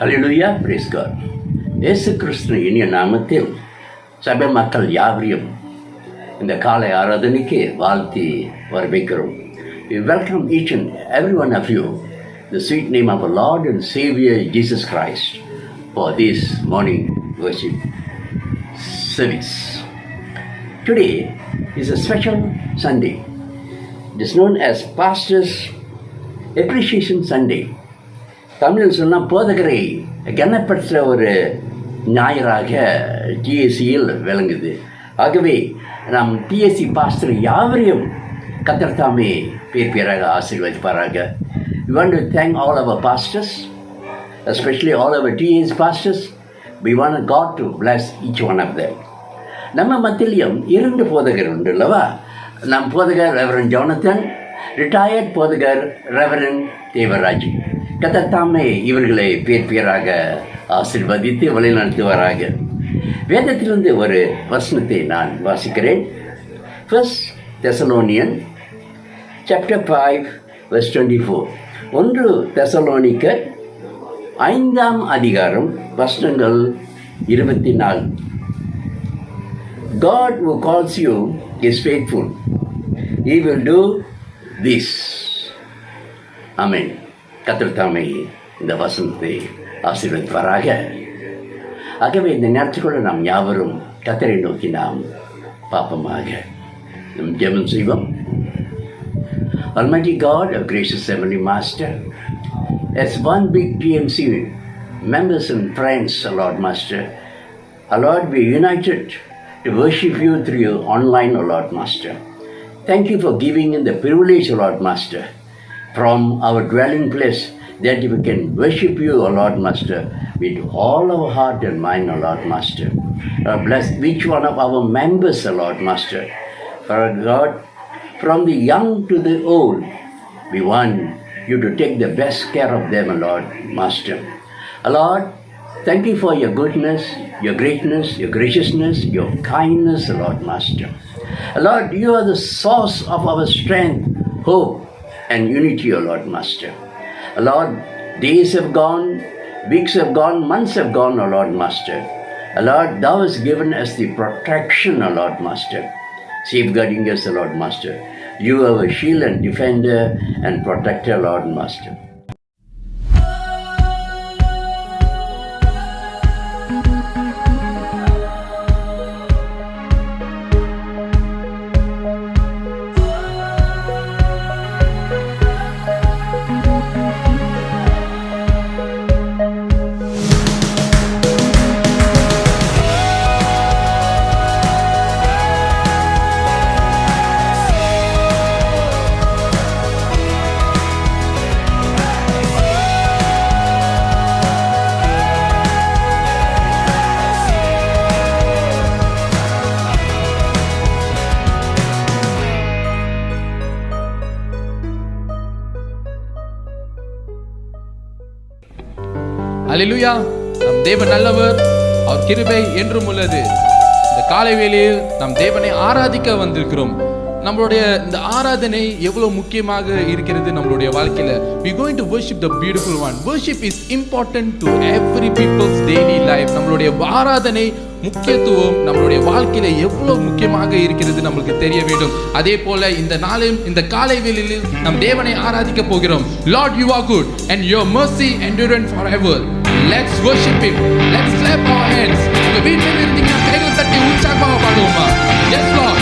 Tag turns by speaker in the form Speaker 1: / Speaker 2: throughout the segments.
Speaker 1: ஹல்லேலூயா, brace God. இயேசு கிறிஸ்து இனிய நாமத்தில் சபை மக்கள் யாவரையும் இந்த காலை ஆராதனைக்கு வாழ்த்தி வரவேற்கிறோம். We welcome each and every one of you in the sweet name of our Lord and Savior Jesus Christ for this morning worship service. Today is a special Sunday. It is known as Pastor's Appreciation Sunday. தமிழில் சொன்னால் போதகரை கனப்படுத்துகிற ஒரு ஞாயிறாக டிஎஸ்சியில் விளங்குது. ஆகவே நாம் DSC pastor யாவரையும் கர்த்தர் தாமே பேராக ஆசீர்வதிப்பாராக. We want to thank all our pastors, especially all our TAS pastors. We want God to bless each one of them. நம்ம மத்தியிலும் 2 போதகர் உண்டு அல்லவா? நம் போதகர் ரெவரன் ஜோனத்தன், ரிட்டையர்ட் போதகர் ரெவரன் தேவராஜ். கர்த்தர் தாமே இவர்களை பேராக ஆசீர்வதித்து வழிநடத்துவாராக. வேதத்திலிருந்து ஒரு வசனத்தை நான் வாசிக்கிறேன். 1 Thessalonians chapter 5 verse 24. 1 தெசலோனிக்கர் 5ஆம் அதிகாரம் வசனங்கள் 24. God who calls you is faithful. He will do this. Amen. கர்த்தர் தாமே இந்த வசனத்தை ஆசீர்வதிப்பாராக. ஆகவே இந்த நேரத்துக்குள்ள நாம் யாவரும் கர்த்தரை நோக்கி நாம் பாப்பமாக நம் ஜெபம் செய்வோம். Almighty God, our gracious Heavenly Master, as one big TMC members and friends, Lord Master, Lord, we are united to worship you through your online, Lord Master. Thank you for giving in the privilege, Lord Master, from our dwelling place, that we can worship you, O Lord Master, with all our heart and mind, O Lord Master. Bless each one of our members, O Lord Master. For God, from the young to the old, we want you to take the best care of them, O Lord Master. Lord, thank you for your goodness, your greatness, your graciousness, your kindness, O Lord Master. Lord, you are the source of our strength, hope, and unity, O Lord Master. Lord, days have gone, weeks have gone, months have gone, O Lord Master. Lord, thou hast given us the protection, O Lord Master, safeguarding us, O Lord Master. You are our shield and defender and protector, Lord Master.
Speaker 2: அல்லேலூயா. நம் தேவன் நல்லவர், அவர் கிருபை என்றும் உள்ளது. இந்த காலை வேளையில் நம் தேவனை ஆராதிக்க வந்திருக்கிறோம். நம்மளுடைய இந்த ஆராதனை எவ்வளவு முக்கியமாக இருக்கிறது நம்மளுடைய வாழ்க்கையில. we going to worship the beautiful one. Worship is important to every people's daily life. நம்மளுடைய ஆராதனை முக்கியத்துவம் நம்மளுடைய வாழ்க்கையில எவ்வளவு முக்கியமாக இருக்கிறது நமக்கு தெரிய வேண்டும். அதே போல இந்த நாளில் இந்த காலை வேளையில் நம் தேவனை ஆராதிக்க போகிறோம். Lord, you are good and your mercy endureth forever. Let's worship him. Let's clap our hands. உங்க வீட்டில் இருந்தீங்கன்னா கைகள் தட்டி உற்சாகமாக பாடுவோமா? Yes Lord.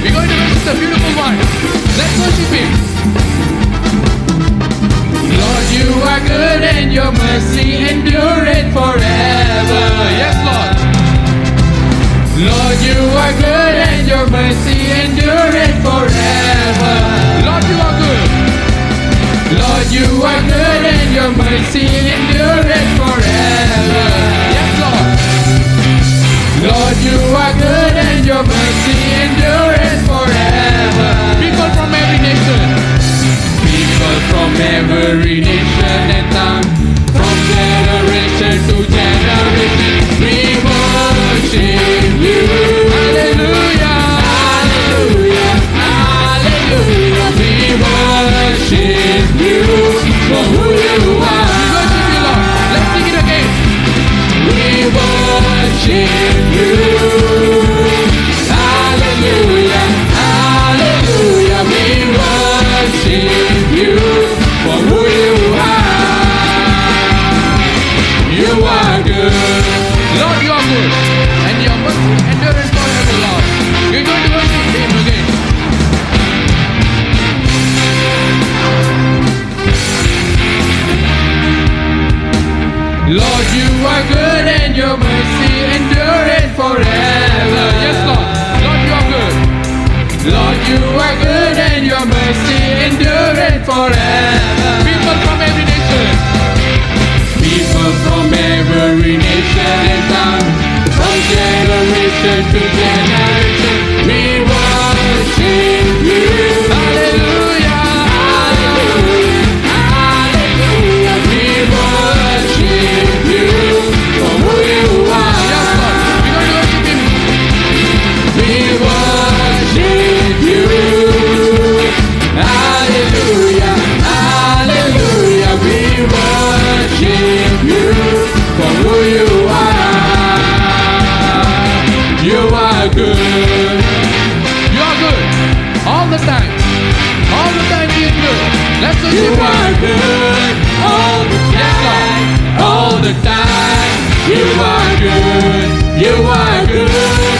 Speaker 2: We're going to worship the beautiful one. Let's worship him. Lord, you are good and your mercy endureth forever. Yes Lord. Lord, you are good and your mercy endureth forever. Lord, you are good. Lord, you are good and your mercy endureth forever. Yes, Lord. Lord, you are good and your mercy endureth forever. People from every nation. People from every nation and tongue. From generation to generation. We worship you. Hallelujah. you are. We worship you, Lord. Let's sing it again. We worship you. Hallelujah, hallelujah. We worship you for who you are. You are good. Lord, you are good. And your mercy endureth forever, Lord. We're going to worship him again. Lord, you are good and your mercy endureth forever. Yes, Lord. Lord, you are good. Lord, you are good and your mercy endureth forever. People from every nation. People from every nation and tongue. From generation to generation. We worship you. Hallelujah. Hallelujah. Hallelujah. We worship you for who you are. Yes, Lord. We're going to worship him. We worship you. Hallelujah. Hallelujah. We worship you for who you are. You are good. You are good. All the time. All the time he is good. Let's worship him. You are good. All the time. All the time. You are good. You are good.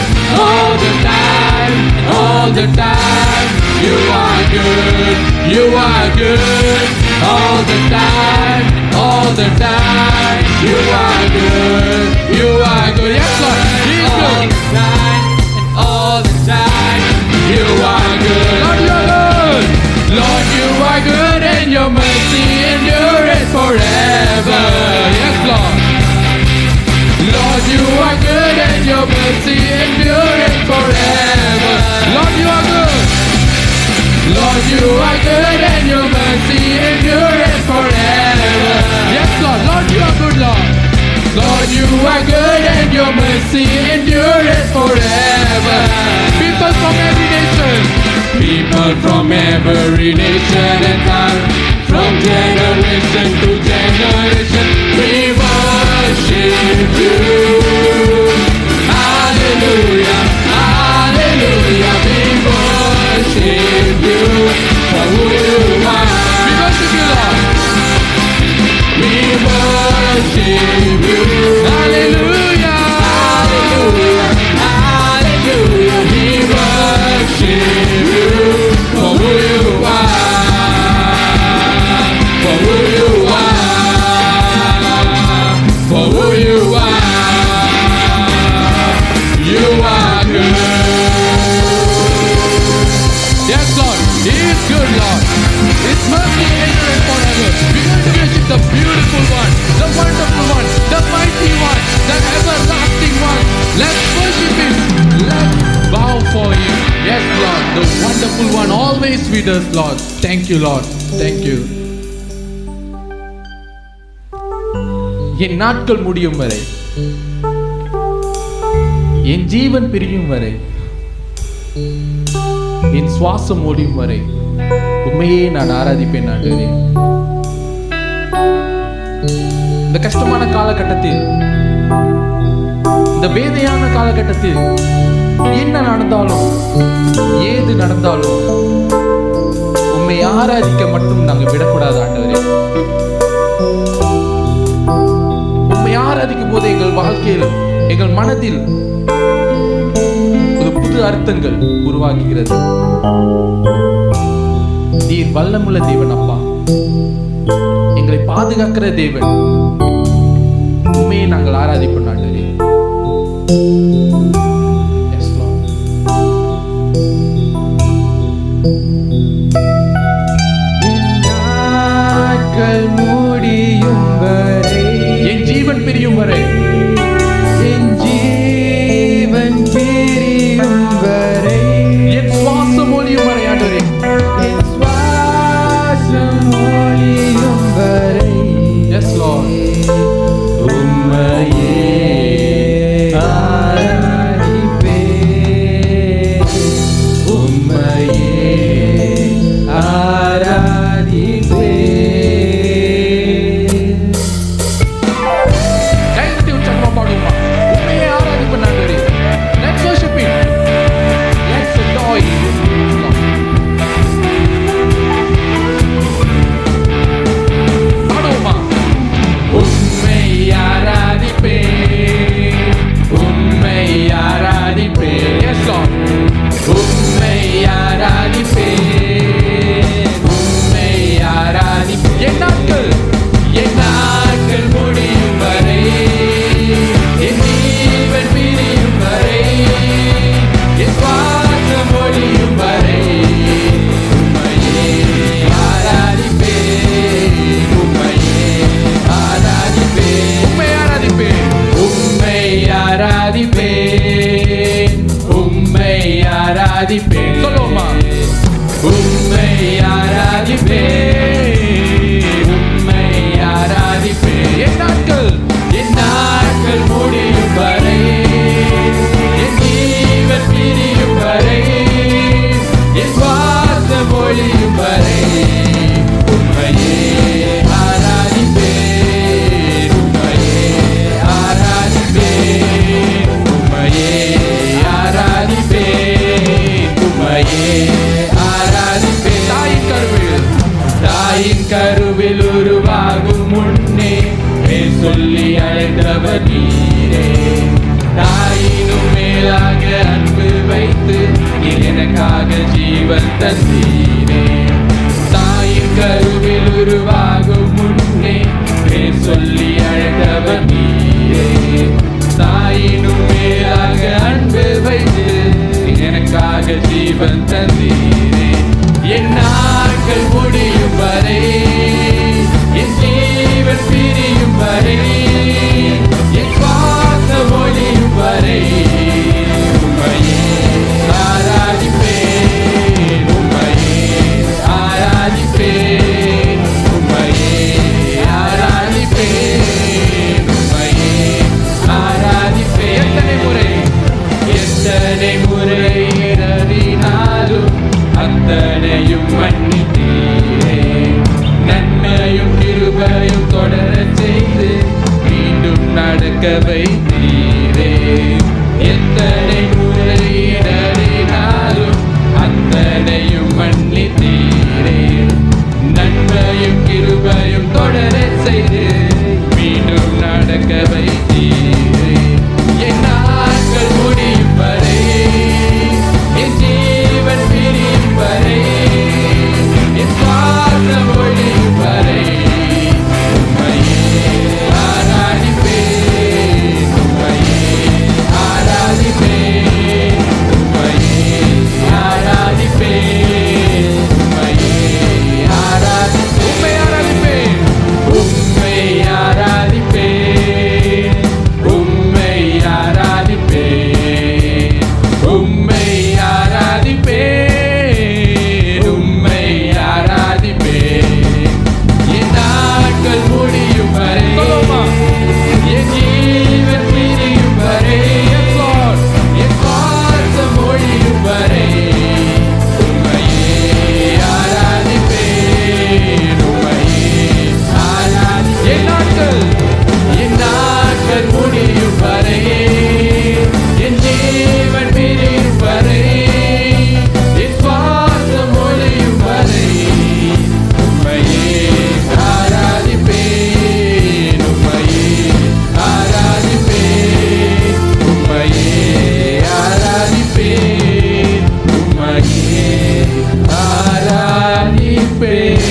Speaker 2: All the time. All the time. You are good. You are good. All the time. All the time. You are good. You are good. Yes, Lord. He is good. All the time. You are good. Lord, you are good. Lord, you are good and your mercy endureth forever. Yes, Lord. Lord, you are good and your mercy endureth forever. Lord, you are good. Lord, you are good and your mercy endureth forever. Yes, Lord. Lord, you are good, Lord. Lord, you are good and your mercy endureth forever. People from every nation. People from every nation and tongue. From generation to generation. We worship you. Hallelujah. Hallelujah. We worship you for who you are. We worship you, Lord. We worship you. Hallelujah. Hallelujah. Hallelujah. We worship you for who you are. For who you are. For who you are. You are good. Yes, Lord. He is good, Lord. His mercy endureth forever. We're going to worship the beautiful one, the wonderful one, the mighty one, the everlasting one. Let's worship him. Let's bow for him. Yes, Lord. The wonderful one always with us, Lord. Thank you, Lord. Thank you. என் நாட்கள் முடியும் வரை, என் ஜீவன் பிரியும் வரை, என் சுவாசம் ஓடியும் வரை உண்மையே நான் ஆராதிப்பேன் ஆண்டவரே. இந்த கஷ்டமான காலகட்டத்தில், இந்த வேதையான காலகட்டத்தில் என்ன நடந்தாலும் ஏது நடந்தாலும் உம்மை ஆராதிக்க மட்டும் நாங்கள் விடக்கூடாது ஆண்டவரே. உம்மை ஆராதிக்கும் போது எங்கள் வாழ்க்கையில், எங்கள் மனதில் ஒரு புது அர்த்தங்கள் உருவாக்குகிறது. நீர் வல்லமுள்ள தேவன் அப்பா, எங்களை பாதுகாக்கிற தேவன். உண்மையை நாங்கள் ஆராதிப்போம் ஆண்டவரே. Yes, Lord. நாட்கள் முடியும் வரை, என் ஜீவன் பிரியும் வரை, என் ஜீவன் பிரியும் வரை, என் சுவாசம் ஒழியும் வரை ஆண்டவரே, என் சுவாசம் ஒழியும் வரை. Yes, Lord. உம்மையே ஆராதிப்பேன். ஆராதிப்பேன். சொல்லுவோமா? உம்மை ஆராதிப்பேன், உம்மை ஆராதிப்பேன். என் நாட்கள் முடியும் வரை, என் ஜீவன் பிரியும் வரை, என் சுவாசம் ஒழியும் வரை உம்மையே ஆராதிப்பேன், உம்மையே ஆராதிப்பேன், உம்மையே ஆராதிப்பேன், உம்மையே ஆராதிப்பேன். தாயின் கருவில் உருவாகும் முன்னே சொல்லி அழைத்தவர் நீரே. தாயினும் மேலாக அன்பு வைத்து எனக்காக ஜீவன் தந்தீரே. தாயின் கருவில் உருவாகும் முன்னே பேர் சொல்லி அழைத்தவர் நீரே. தாயினும் மேலாக அன்பு வைத்து எனக்காக ஜீவன் தந்தீரே. என் நாட்கள் முடியும் வரை, என் ஜீவன் பிரியும் வரை, என் சுவாசம் ஒழியும் வரை உம்மையே ஆராதிப்பேன், உம்மையே ஆராதிப்பேன், உம்மையே ஆராதிப்பேன், உம்மையே ஆராதிப்பேன். எத்தனை முறை இடறினாலும் அத்தனையும் மன்னித்தீரே. நன்மையும் கிருபையும் தொடர செய்து மீண்டும் நடக்க வைத்தீரே. எத்தனை முறை இடறினாலும் அத்தனையும் மன்னித்தீரே. நன்மையும் கிருபையும் தொடர செய்து மீண்டும் நடக்க வைத்தீரே. என் நாட்கள் முடியும் வரை, என் ஜீவன் பிரியும் வரை, என் சுவாசம் ஒழியும் வரை உம்மையே ஆராதிப்பேன், உம்மையே ஆராதிப்பேன், உம்மையே ஆராதிப்பேன், உம்மையே ஆராதிப்பேன், உம்மை ஆராதிப்பேன், உம்மை ஆராதிப்பேன், உம்மை ஆராதிப்பேன், உம்மை ஆராதிப்பேன். என் நாட்கள் முடியும் வரை, என் ஜீவன் பிரியும் வரை, என் சுவாசம் ஒழியும் வரை உம்மையே ஆராதிப்பேன், உம்மையே ஆராதிப்பேன். என் நாட்கள் முடியும் வரை, என் ஜீவன் பிரியும் வரை, என் சுவாசம் ஒழியும் வரை உம்மையே ஆராதிப்பேன், உம்மையே ஆராதிப்பேன், உம்மையே ஆராதிப்பேன், உம்மையே ஆராதிப்பேன்.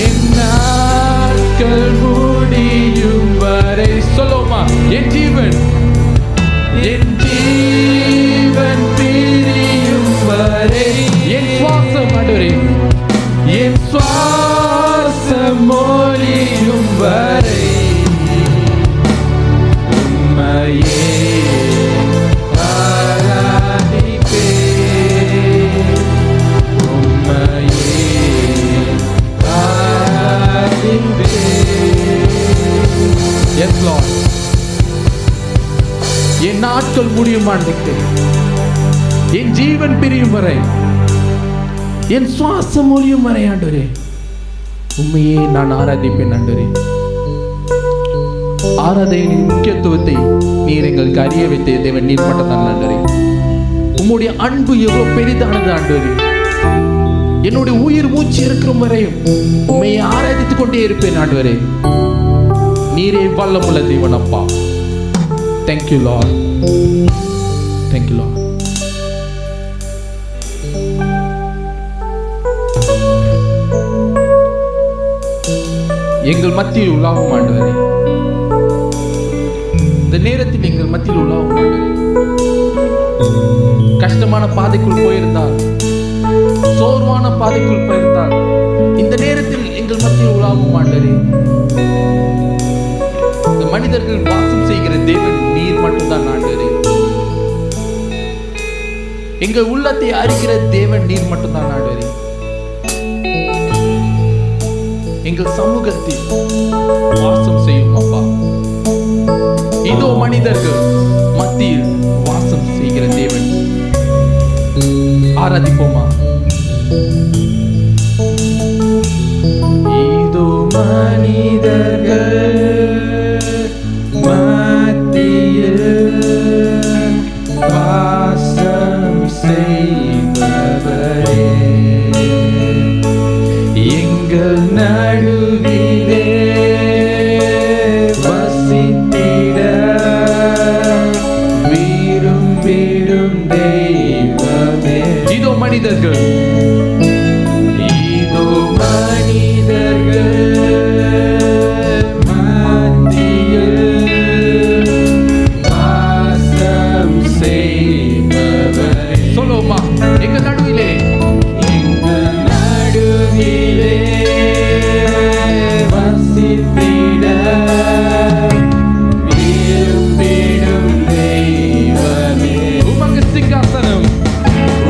Speaker 2: என் நாட்கள் முடியும் வரை, சொல்லுமா? என் ஜீவன் பிரியும் வரை, என் சுவாசம் ஆண்டவரே, என் சுவாசம் ஒழியும் வரை உம்மையே ஆராதிப்பேன், உம்மையே ஆராதிப்பேன். Yes, Lord. என் நாட்கள் முடியும் ஆண்டவரே, என் ஜீவன் பிரியும் வரை, என் சுவாசம் ஒழியும் வரை ஆண்டவரே உண்மையே நான் ஆராதிப்பேன். ஆண்டவரே, ஆராதனையின் முக்கியத்துவத்தை நீர் எங்களுக்கு அறிய வைத்த தேவன் நீர் மட்டும்தான் ஆண்டவரே. உம்முடைய அன்பு எவ்வளவு பெரிதானது ஆண்டவரே. என்னுடைய உயிர் மூச்சு இருக்கிற வரையும் உண்மையை ஆராதித்துக் கொண்டே இருப்பேன் ஆண்டவரே. நீரே வல்லமுள்ள தேவன் அப்பா. Thank you, Lord. Thank you, Lord. எங்கள் மத்தியில் உலாவும் ஆண்டவரே, இந்த நேரத்தில் எங்கள் மத்தியில் உலாவும் ஆண்டவரே. கஷ்டமான பாதைக்குள் போயிருந்தால், சோர்வான பாதைக்குள் போயிருந்தால், இந்த நேரத்தில் எங்கள் மத்தியில் உலாவும் ஆண்டவரே. இந்த மனிதர்கள் வாசம் செய்கிற தேவன் நீர் மட்டும்தான் ஆண்டவரே. எங்கள் உள்ளத்தை அறிகிற தேவன் நீர் மட்டும்தான் ஆண்டவரே. எங்கள் சமூகத்தில் வாசம் செய்யும் அப்பா. இதோ மனிதர்கள் மத்தியில் வாசம் செய்கிற தேவன். ஆராதிப்போமா? இதோ மனிதர்கள் மத்தியில் வாசம் செய்பவரே, எங்கள் நடுவிலே வசித்திட விரும்பிடும் தெய்வமே. இதோ மனிதர்கள், இதோ மனிதர்கள் மத்தியில் வாசம் செய்பவரே. சொல்லுமா, எங்கள் நடுவிலே, எங்கள் நடுவிலே வசித்திட விரும்பிடும் தெய்வமே. உமக்கு சிங்காசனம்,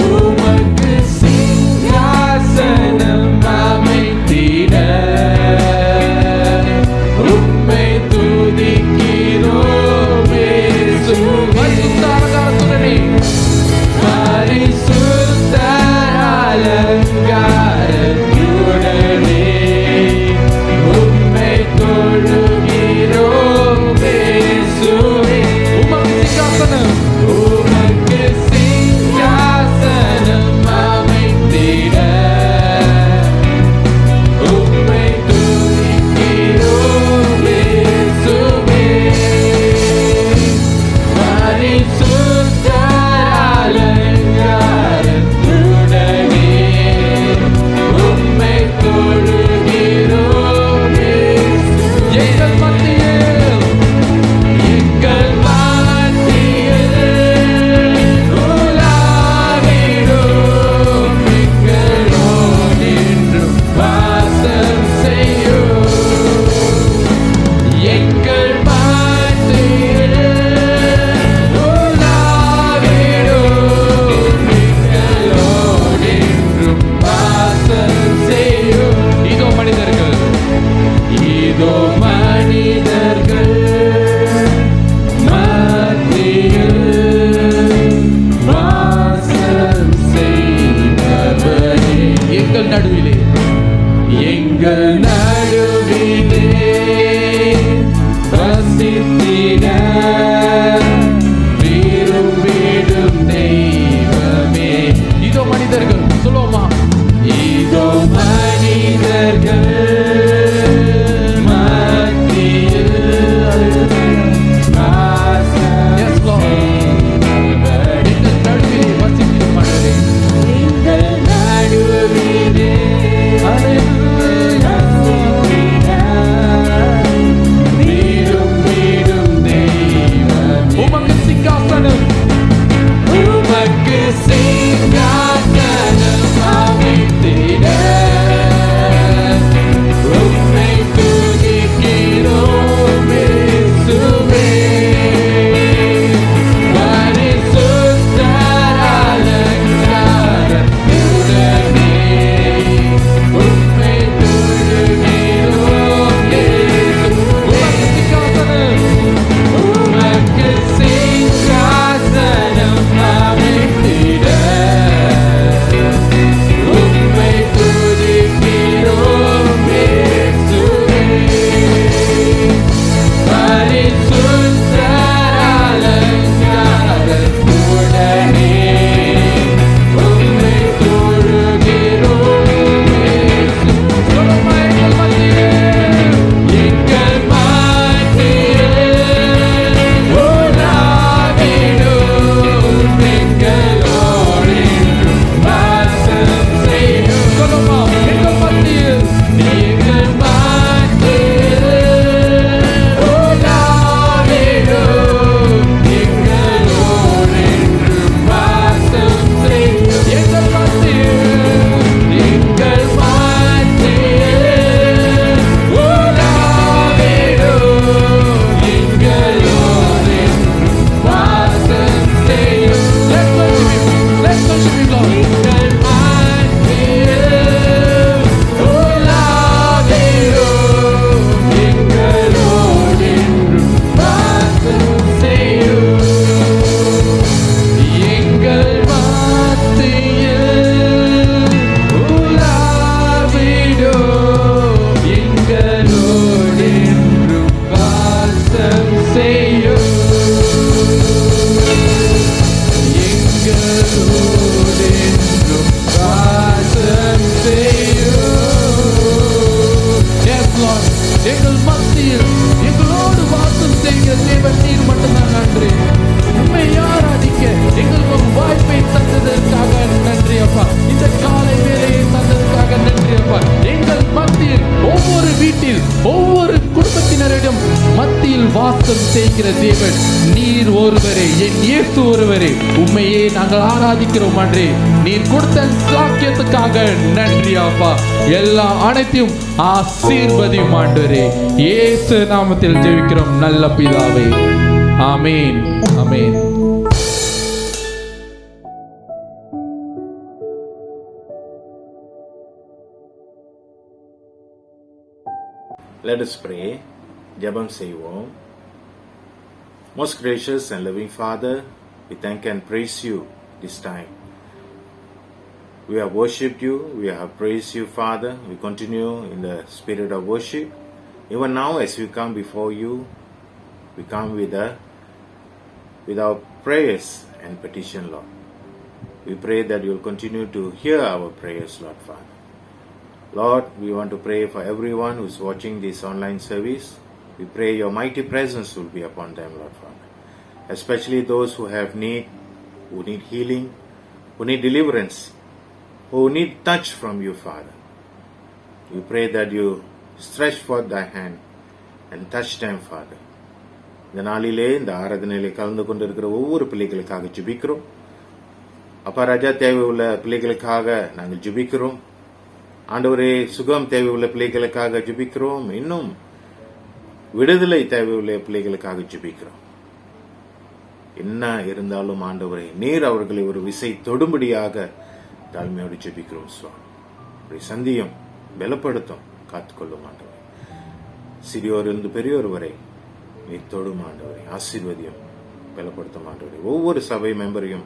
Speaker 2: உமக்கு சிங்காசனம் அமைத்திட உம்மை துதிக்கிறோம் இயேசுவே. பரிசுத்த அலங்காரத்துடனே உம்மை தொழுகிறோம் இயேசுவே. உமக்கு சிங்காசனம், உமக்கு சிங்காசனம் அமைத்திட உம்மை துதிக்கிறோம் இயேசுவே. பரிசுத்த அலங்காரத்துடனே உம்மை தொழுகிறோம் இயேசுவே. எங்கள் மத்தியில், எங்கள் மத்தியில் உலாவிடும், எங்களோடு என்றும் வாசம் செய்யும். எங்கள் மத்தியில் உலாவிடும், எங்களோடு என்றும் வாசம் செய்யும். இதோ மனிதர்கள், இதோ மனிதர்கள் மத்தியில் வாசம் செய்பவரே, எங்கள் நடுவிலே, எங்கள் நடுவிலே வசித்திட விரும்பிடும் தெய்வமே. இதோ மனிதர்கள், சொல்லுவோமா? இதோ மனிதர்கள் மத்தியில் வாசம் செய்பவரே. எங்கள் நடுவிலே வசித்திடும் ஆண்டவரே. எங்கள் நடுவிலே விரும்பிடும் தெய்வமே. உமக்கு சிங்காசனம், உமக்கு சிங்காசனம் அமைத்திட எங்கள் மத்தியில் எங்களோடு வாசம் செய்கிற தேவன் நீர் மட்டும்தான். நன்றி. உண்மை ஆராதிக்க எங்களுக்கு ஒரு வாய்ப்பை தந்ததற்காக நன்றி அப்பா. இந்த காலை வேலையை தந்ததற்காக நன்றி அப்பா. எங்கள் மத்தியில் ஒவ்வொரு வீட்டில் ஒவ்வொரு குடும்பத்தினரிடம் மத்தியில் வாசம் செய்கிற தேவன் நீர் ஒருவரே, என் இயேசு ஒருவரே. உண்மையே நாங்கள் ஆராதிக்கிறோம் அன்றே. நீர் கொடுத்த சாக்கியத்துக்காக நன்றி அப்பா. எல்லா அனைத்தையும் ஆசீர்வதியும் ஆண்டவரே. இயேசு நாமத்தில் ஜெபிக்கிறோம் நல்ல பிதாவே. ஆமென். ஆமென்.
Speaker 3: Let us pray. Jabam செய்வோம். Most gracious and loving Father, we thank and praise you this time. We have worshipped you, we have praised you, Father. We continue in the spirit of worship. Even now, as we come before you, we come with our prayers and petition, Lord. We pray that you will continue to hear our prayers, Lord Father. Lord, we want to pray for everyone who is watching this online service. We pray your mighty presence will be upon them, Lord Father. Especially those who have need, who need healing, who need deliverance, who need touch from you, Father. We pray that you stretch forth thy hand and touch them, Father. இந்த நாளிலே இந்த ஆராதனையிலே கலந்து கொண்டிருக்கிற ஒவ்வொரு பிள்ளைகளுக்காக ஜெபிக்கிறோம். அப்பா ராஜா, தேவை உள்ள பிள்ளைகளுக்காக நாங்கள் ஜெபிக்கிறோம். ஆண்டவரே, சுகம் தேவை உள்ள பிள்ளைகளுக்காக ஜெபிக்கிறோம். இன்னும் விடுதலை தேவை உள்ள பிள்ளைகளுக்காக ஜெபிக்கிறோம். என்ன இருந்தாலும் ஆண்டவரே, நீர் அவர்களை ஒரு விசை தொடும்படியாக தாழ்மையோடு ஜெபிக்கிறோம் சுவாமி. சந்தியும் பலப்படுத்தும், காத்துக்கொள்ளும் ஆண்டவரே. சிறியோரிலிருந்து பெரியோர் வரை நீர் தொடும் ஆண்டவரே. ஆசீர்வதியும், பலப்படுத்தும் ஆண்டவரே. ஒவ்வொரு சபை மெம்பரையும்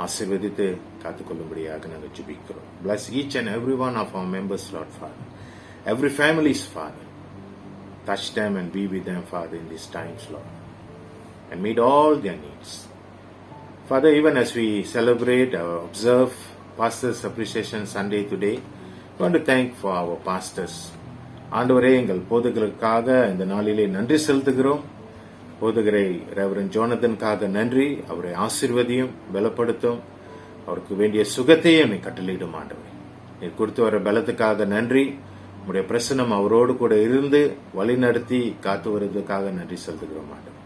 Speaker 3: ஆசீர்வதித்து காத்துக்கொள்ளும்படியாக நாங்கள் ஜெபிக்கிறோம். Bless each and every one of our members, Lord Father. Every family's Father. Touch them and be with them, Father, in these times, Lord. And meet all their needs. Father, even as we celebrate or observe Pastors Appreciation Sunday today, we want to thank for our pastors. ஆண்டவரே, எங்கள் போதகர்களுக்காக இந்த நாளிலே நன்றி செலுத்துகிறோம். போதகரை reverend ஜோனதனுக்காக நன்றி. அவரை ஆசீர்வதியும், பலப்படுத்தும். அவருக்கு வேண்டிய சுகத்தையும் நீ கட்டளையிடும் ஆண்டவரே. நீர் கொடுத்து வர பலத்துக்காக நன்றி. உம்முடைய பிரசன்னம் அவரோடு கூட இருந்து வழி நடத்தி காத்து வருவதற்காக நன்றி செலுத்துகிறோம் ஆண்டவரே.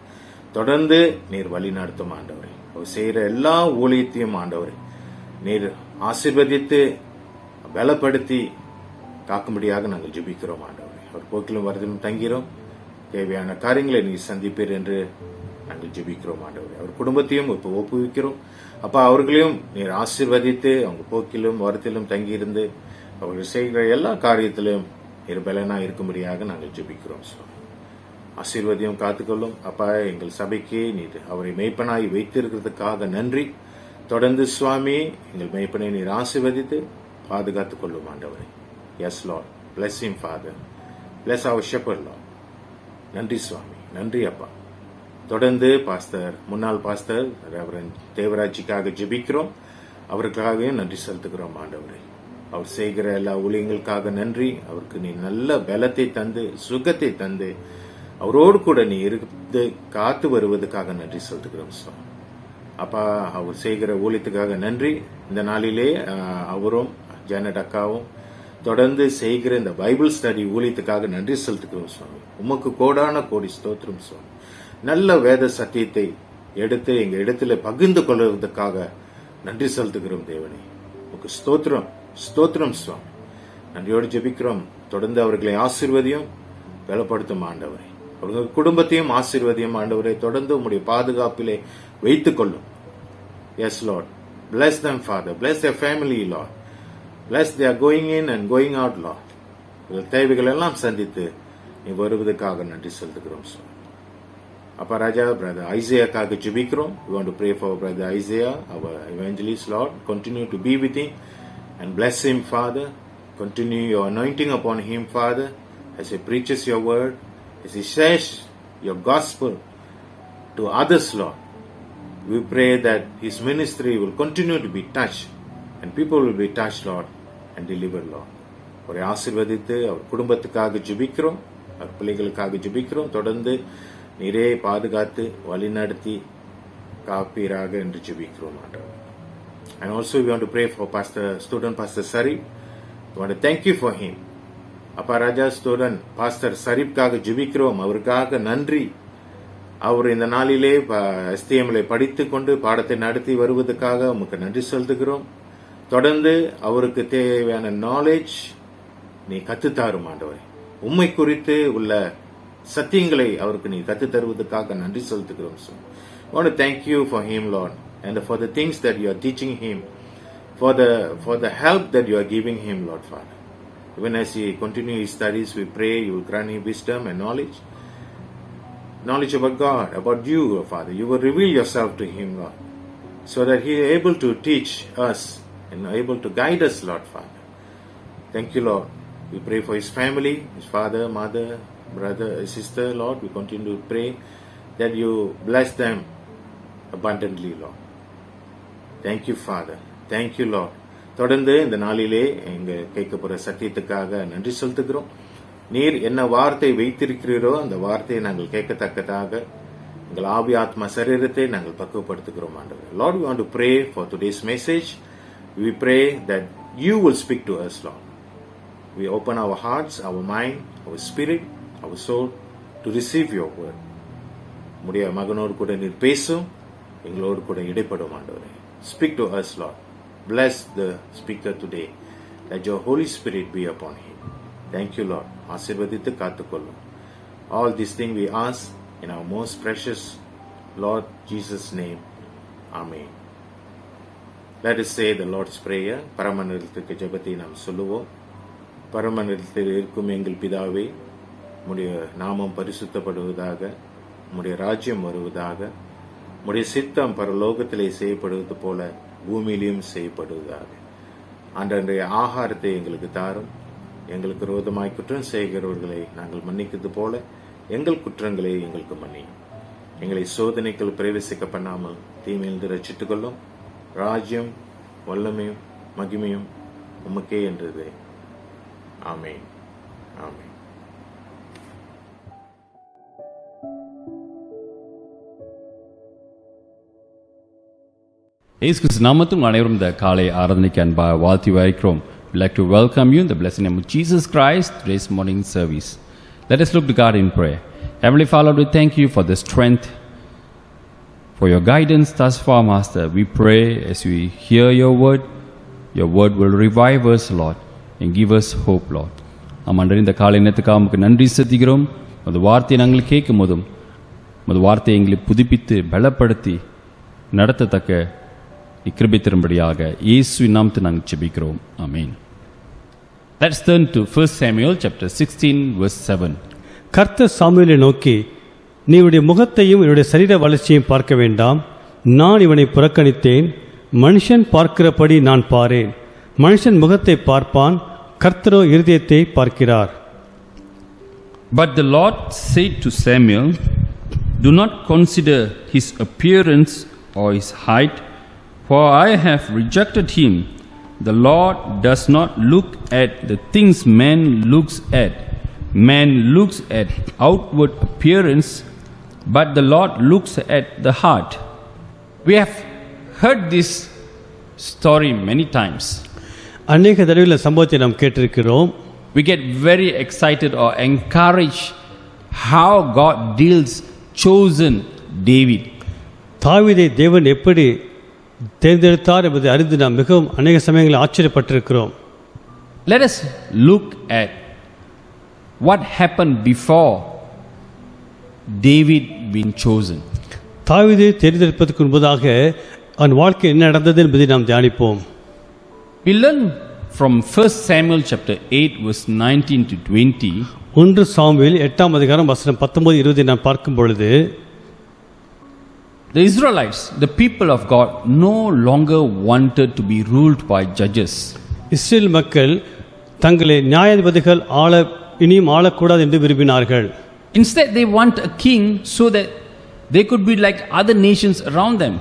Speaker 3: தொடர்ந்து நீர் வழி நடத்தும் ஆண்டவரே. அவர் செய்கிற எல்லா ஊழியத்தையும் ஆண்டவரே நீர் ஆசீர்வதித்து பலப்படுத்தி காக்கும்படியாக நாங்கள் ஜெபிக்கிறோம் ஆண்டவரே. அவர் போக்கிலும் வரதிலும் தங்கிறோம். தேவையான காரியங்களை நீ சந்திப்பீர் என்று நாங்கள் ஜெபிக்கிறோம் ஆண்டவரே. அவர் குடும்பத்தையும் இப்போ ஒப்புவிக்கிறோம். அப்பா, அவர்களையும் நீர் ஆசீர்வதித்து அவங்க போக்கிலும் வரத்திலும் தங்கியிருந்து அவர்கள் செய்கிற எல்லா காரியத்திலும் நீர் பலனா இருக்கும்படியாக நாங்கள் ஜெபிக்கிறோம் சுவாமி. ஆசீர்வதியும், காத்துக்கொள்ளும். அப்பா, எங்கள் சபைக்கு நீர் அவரை மெய்ப்பனாய் வைத்திருக்கிறதுக்காக நன்றி. தொடர்ந்து சுவாமி எங்கள் மெய்ப்பனை நீர் ஆசீர்வதித்து பாதுகாத்துக் கொள்ளும் ஆண்டவரே. Yes Lord, bless him Father, bless our shepherd Lord. நன்றி சுவாமி, நன்றி அப்பா. தொடர்ந்து முன்னாள் பாஸ்டர் ரெவரண்ட் தேவராஜிக்காக ஜெபிக்கிறோம். அவருக்காகவும் நன்றி செலுத்துகிறோம் ஆண்டவரே. அவர் செய்கிற எல்லா ஊழியங்களுக்காக நன்றி. அவருக்கு நீ நல்ல பலத்தை தந்து, சுகத்தை தந்து, அவரோடு கூட நீ இருந்து காத்து வருவதற்காக நன்றி செலுத்துகிறோம் சுவாமி. அப்பா, அவர் செய்கிற ஊழியத்துக்காக நன்றி. இந்த நாளிலே அவரும் ஜானட் அக்காவும் தொடர்ந்து செய்கிற இந்த பைபிள் ஸ்டடி ஊழியத்துக்காக நன்றி செலுத்துகிறோம் சுவாமி. உமக்கு கோடான கோடி ஸ்தோத்திரம் சுவாமி. நல்ல வேத சத்தியத்தை எடுத்து எங்க இடத்துல பகிர்ந்து கொள்வதற்காக நன்றி செலுத்துகிறோம் தேவனே. உமக்கு ஸ்தோத்திரம், ஸ்தோத்திரம் சுவாமி. நன்றியோடு ஜெபிக்கிறோம். தொடர்ந்து அவர்களை ஆசீர்வதியும், பலப்படுத்தும் ஆண்டவரே. அவர்கள் குடும்பத்தையும் ஆசீர்வதியும் ஆண்டவரை. தொடர்ந்து உங்களுடைய பாதுகாப்பிலே வைத்துக் கொள்ளும். Yes lord, bless them Father, bless their family Lord, bless their going in and going out Lord. தேவைகள் எல்லாம் சந்தித்து நீ வருவதற்காக நன்றி செலுத்துகிறோம் சார். அப்பா ராஜா, பிரதர் ஐசையாக்காக ஜெபிக்கிறோம். We want to pray for brother Isaiah, our evangelist Lord. Continue to be with him and bless him Father. Continue your anointing upon him Father as he preaches your word, as he shares your gospel to others Lord. We pray that his ministry will continue to be touched and people will be touched Lord and delivered Lord. அவரை ஆசீர்வதித்து அவர் குடும்பத்துக்காக ஜெபிக்கிறோம். அவர் பிள்ளைகளுக்காக ஜெபிக்கிறோம். தொடர்ந்து நீரே பாதுகாத்து வழிநடத்தி காப்பீராக என்று ஜெபிக்கிறோம் ஆண்டவரே. And also we want to pray for student Pastor Sarip. We want to thank you for him. அப்பா ராஜா, ஸ்டூடெண்ட் பாஸ்டர் சரிப்காக ஜெபிக்கிறோம். அவருக்காக நன்றி. அவர் இந்த நாளிலே STMல படித்து கொண்டு பாடத்தை நடத்தி வருவதற்காக உமக்கு நன்றி செலுத்துகிறோம். தொடர்ந்து அவருக்கு தேவையான நாலேஜ் நீ கத்துத்தாரும் ஆண்டவரே. உம்மை குறித்து உள்ள சத்தியங்களை அவருக்கு நீ கத்து தருவதற்காக நன்றி செலுத்துகிறோம். I want to thank you for him, Lord, and for the things that you are teaching him, for the help that you are giving him, Lord Father. Even as he continues his studies, we pray you will grant him wisdom and knowledge about God, about you, Father. You will reveal yourself to him, Lord, so that he is able to teach us and able to guide us, Lord Father. Thank you, Lord. We pray for his family, his father, mother, brother, sister, Lord. We continue to pray that you bless them abundantly, Lord. Thank you, Father. Thank you, Lord. தொடர்ந்து இந்த நாளிலே எங்க கேட்க போற சத்தியத்துக்காக நன்றி செலுத்துகிறோம். நீர் என்ன வார்த்தை வைத்திருக்கிறீரோ அந்த வார்த்தையை நாங்கள் கேட்கத்தக்கதாக எங்கள் ஆவி ஆத்மா சரீரத்தை நாங்கள் பக்குவப்படுத்துகிறோம் ஆண்டவரே. Lord, we want to pray for today's message. We pray that you will speak to us, Lord. We open our hearts, our mind, our spirit, our soul to receive your word. உம்முடைய மகனோடு கூட நீர் பேசும், எங்களோடு கூட இடைப்படும் ஆண்டவரே. Speak to us, Lord. Bless the speaker today. Let your Holy Spirit be upon him. Thank you, Lord. ஆசீர்வதித்து காத்துக்கொள்ளும். All these things we ask in our most precious Lord Jesus' name. Amen. Let us say the Lord's Prayer. பரமனிடத்திற்கு ஜெபத்தை நாம் சொல்லுவோம். பரமனிடத்தில் இருக்கும் எங்கள் பிதாவே, உம்முடைய நாமம் பரிசுத்தப்படுவதாக, உம்முடைய ராஜ்யம் வருவதாக, உம்முடைய சித்தம் பரலோகத்திலே செய்யப்படுவது போல பூமியிலும் செய்யப்படுவதாக. அன்றைய ஆகாரத்தை எங்களுக்கு தாரும். எங்களுக்கு விரோதமாய் குற்றம் செய்கிறவர்களை நாங்கள் மன்னிக்கிறது போல எங்கள் குற்றங்களை எங்களுக்கு மன்னியும். எங்களை சோதனைகள் பிரவேசிக்க பண்ணாமல் தீமையிலிருந்து ரட்சித்துக் கொள்ளும். ராஜ்யம், வல்லமையும் மகிமையும் உமக்கே என்றது. ஆமென். ஆமென்.
Speaker 4: இயேசு கிறிஸ்து நாமத்தில் அனைவரும் இந்த காலை ஆராதனைக்கு அன்பாக வாழ்த்தி வைக்கிறோம். We'd like to welcome you in the blessed name of Jesus Christ, today's morning service. Let us look to God in prayer. Heavenly Father, we thank you for the strength, for your guidance thus far, Master. We pray as we hear your word will revive us, Lord, and give us hope, Lord. ஆமாண்டவர், இந்த காலை நேரத்துக்காக உமக்கு நன்றி செலுத்துகிறோம். அந்த வார்த்தையை நாங்கள் கேட்கும் போதும் அந்த வார்த்தையை எங்களை புதுப்பித்து பலப்படுத்தி நடத்தத்தக்க கிருபை தரும்படியாக இயேசுவின் நாமத்தில் நாங்கள் ஜெபிக்கிறோம். ஆமென். Let's turn to 1 Samuel chapter 16 verse 7.
Speaker 5: கர்த்தர் சாமுவேலை நோக்கி, நீ இவனுடைய முகத்தையும் இவனுடைய சரீர வளர்ச்சியையும் பார்க்க வேண்டாம். நான் இவனை புறக்கணித்தேன். மனுஷன் பார்க்கிறபடி நான் பாரேன். மனுஷன் முகத்தை பார்ப்பான், கர்த்தரோ இருதயத்தை பார்க்கிறார்.
Speaker 4: But the Lord said to Samuel, do not consider his appearance or his height, for I have rejected him. The Lord does not look at the things man looks at. Man looks at outward appearance, but the Lord looks at the heart. We have heard this story many times.
Speaker 5: அநேக தடவையில் சம்பவத்தை நாம் கேட்டிருக்கிறோம்.
Speaker 4: We get very excited or encouraged how God deals chosen David.
Speaker 5: தாவீதை தேவன் எப்படி தேர்ந்தெடுத்தார் என்பதை அறிந்து நாம் மிகவும் அநேக சமயங்களில் ஆச்சரியப்பட்டிருக்கிறோம்.
Speaker 4: Let us look at what happened before David being chosen.
Speaker 5: தாவீதை தேர்ந்தெடுப்பதற்கு முன்பதாக அவன் வாழ்க்கை என்ன நடந்தது என்பதை நாம் தியானிப்போம்.
Speaker 4: We learn from 1 Samuel chapter 8 verse 19 to 20.
Speaker 5: 1 Samuel 8ஆம் அதிகாரம் வசனம் 19-20 நாம் பார்க்கும் பொழுது,
Speaker 4: the Israelites, the people of God, no longer wanted to be ruled by judges.
Speaker 5: Israel மக்கள் தங்களை நியாயாதிபதிகள் இனியும் ஆளக்கூடாது என்று விரும்பினார்கள்.
Speaker 4: Instead, they want a king so that they could be like other nations around them.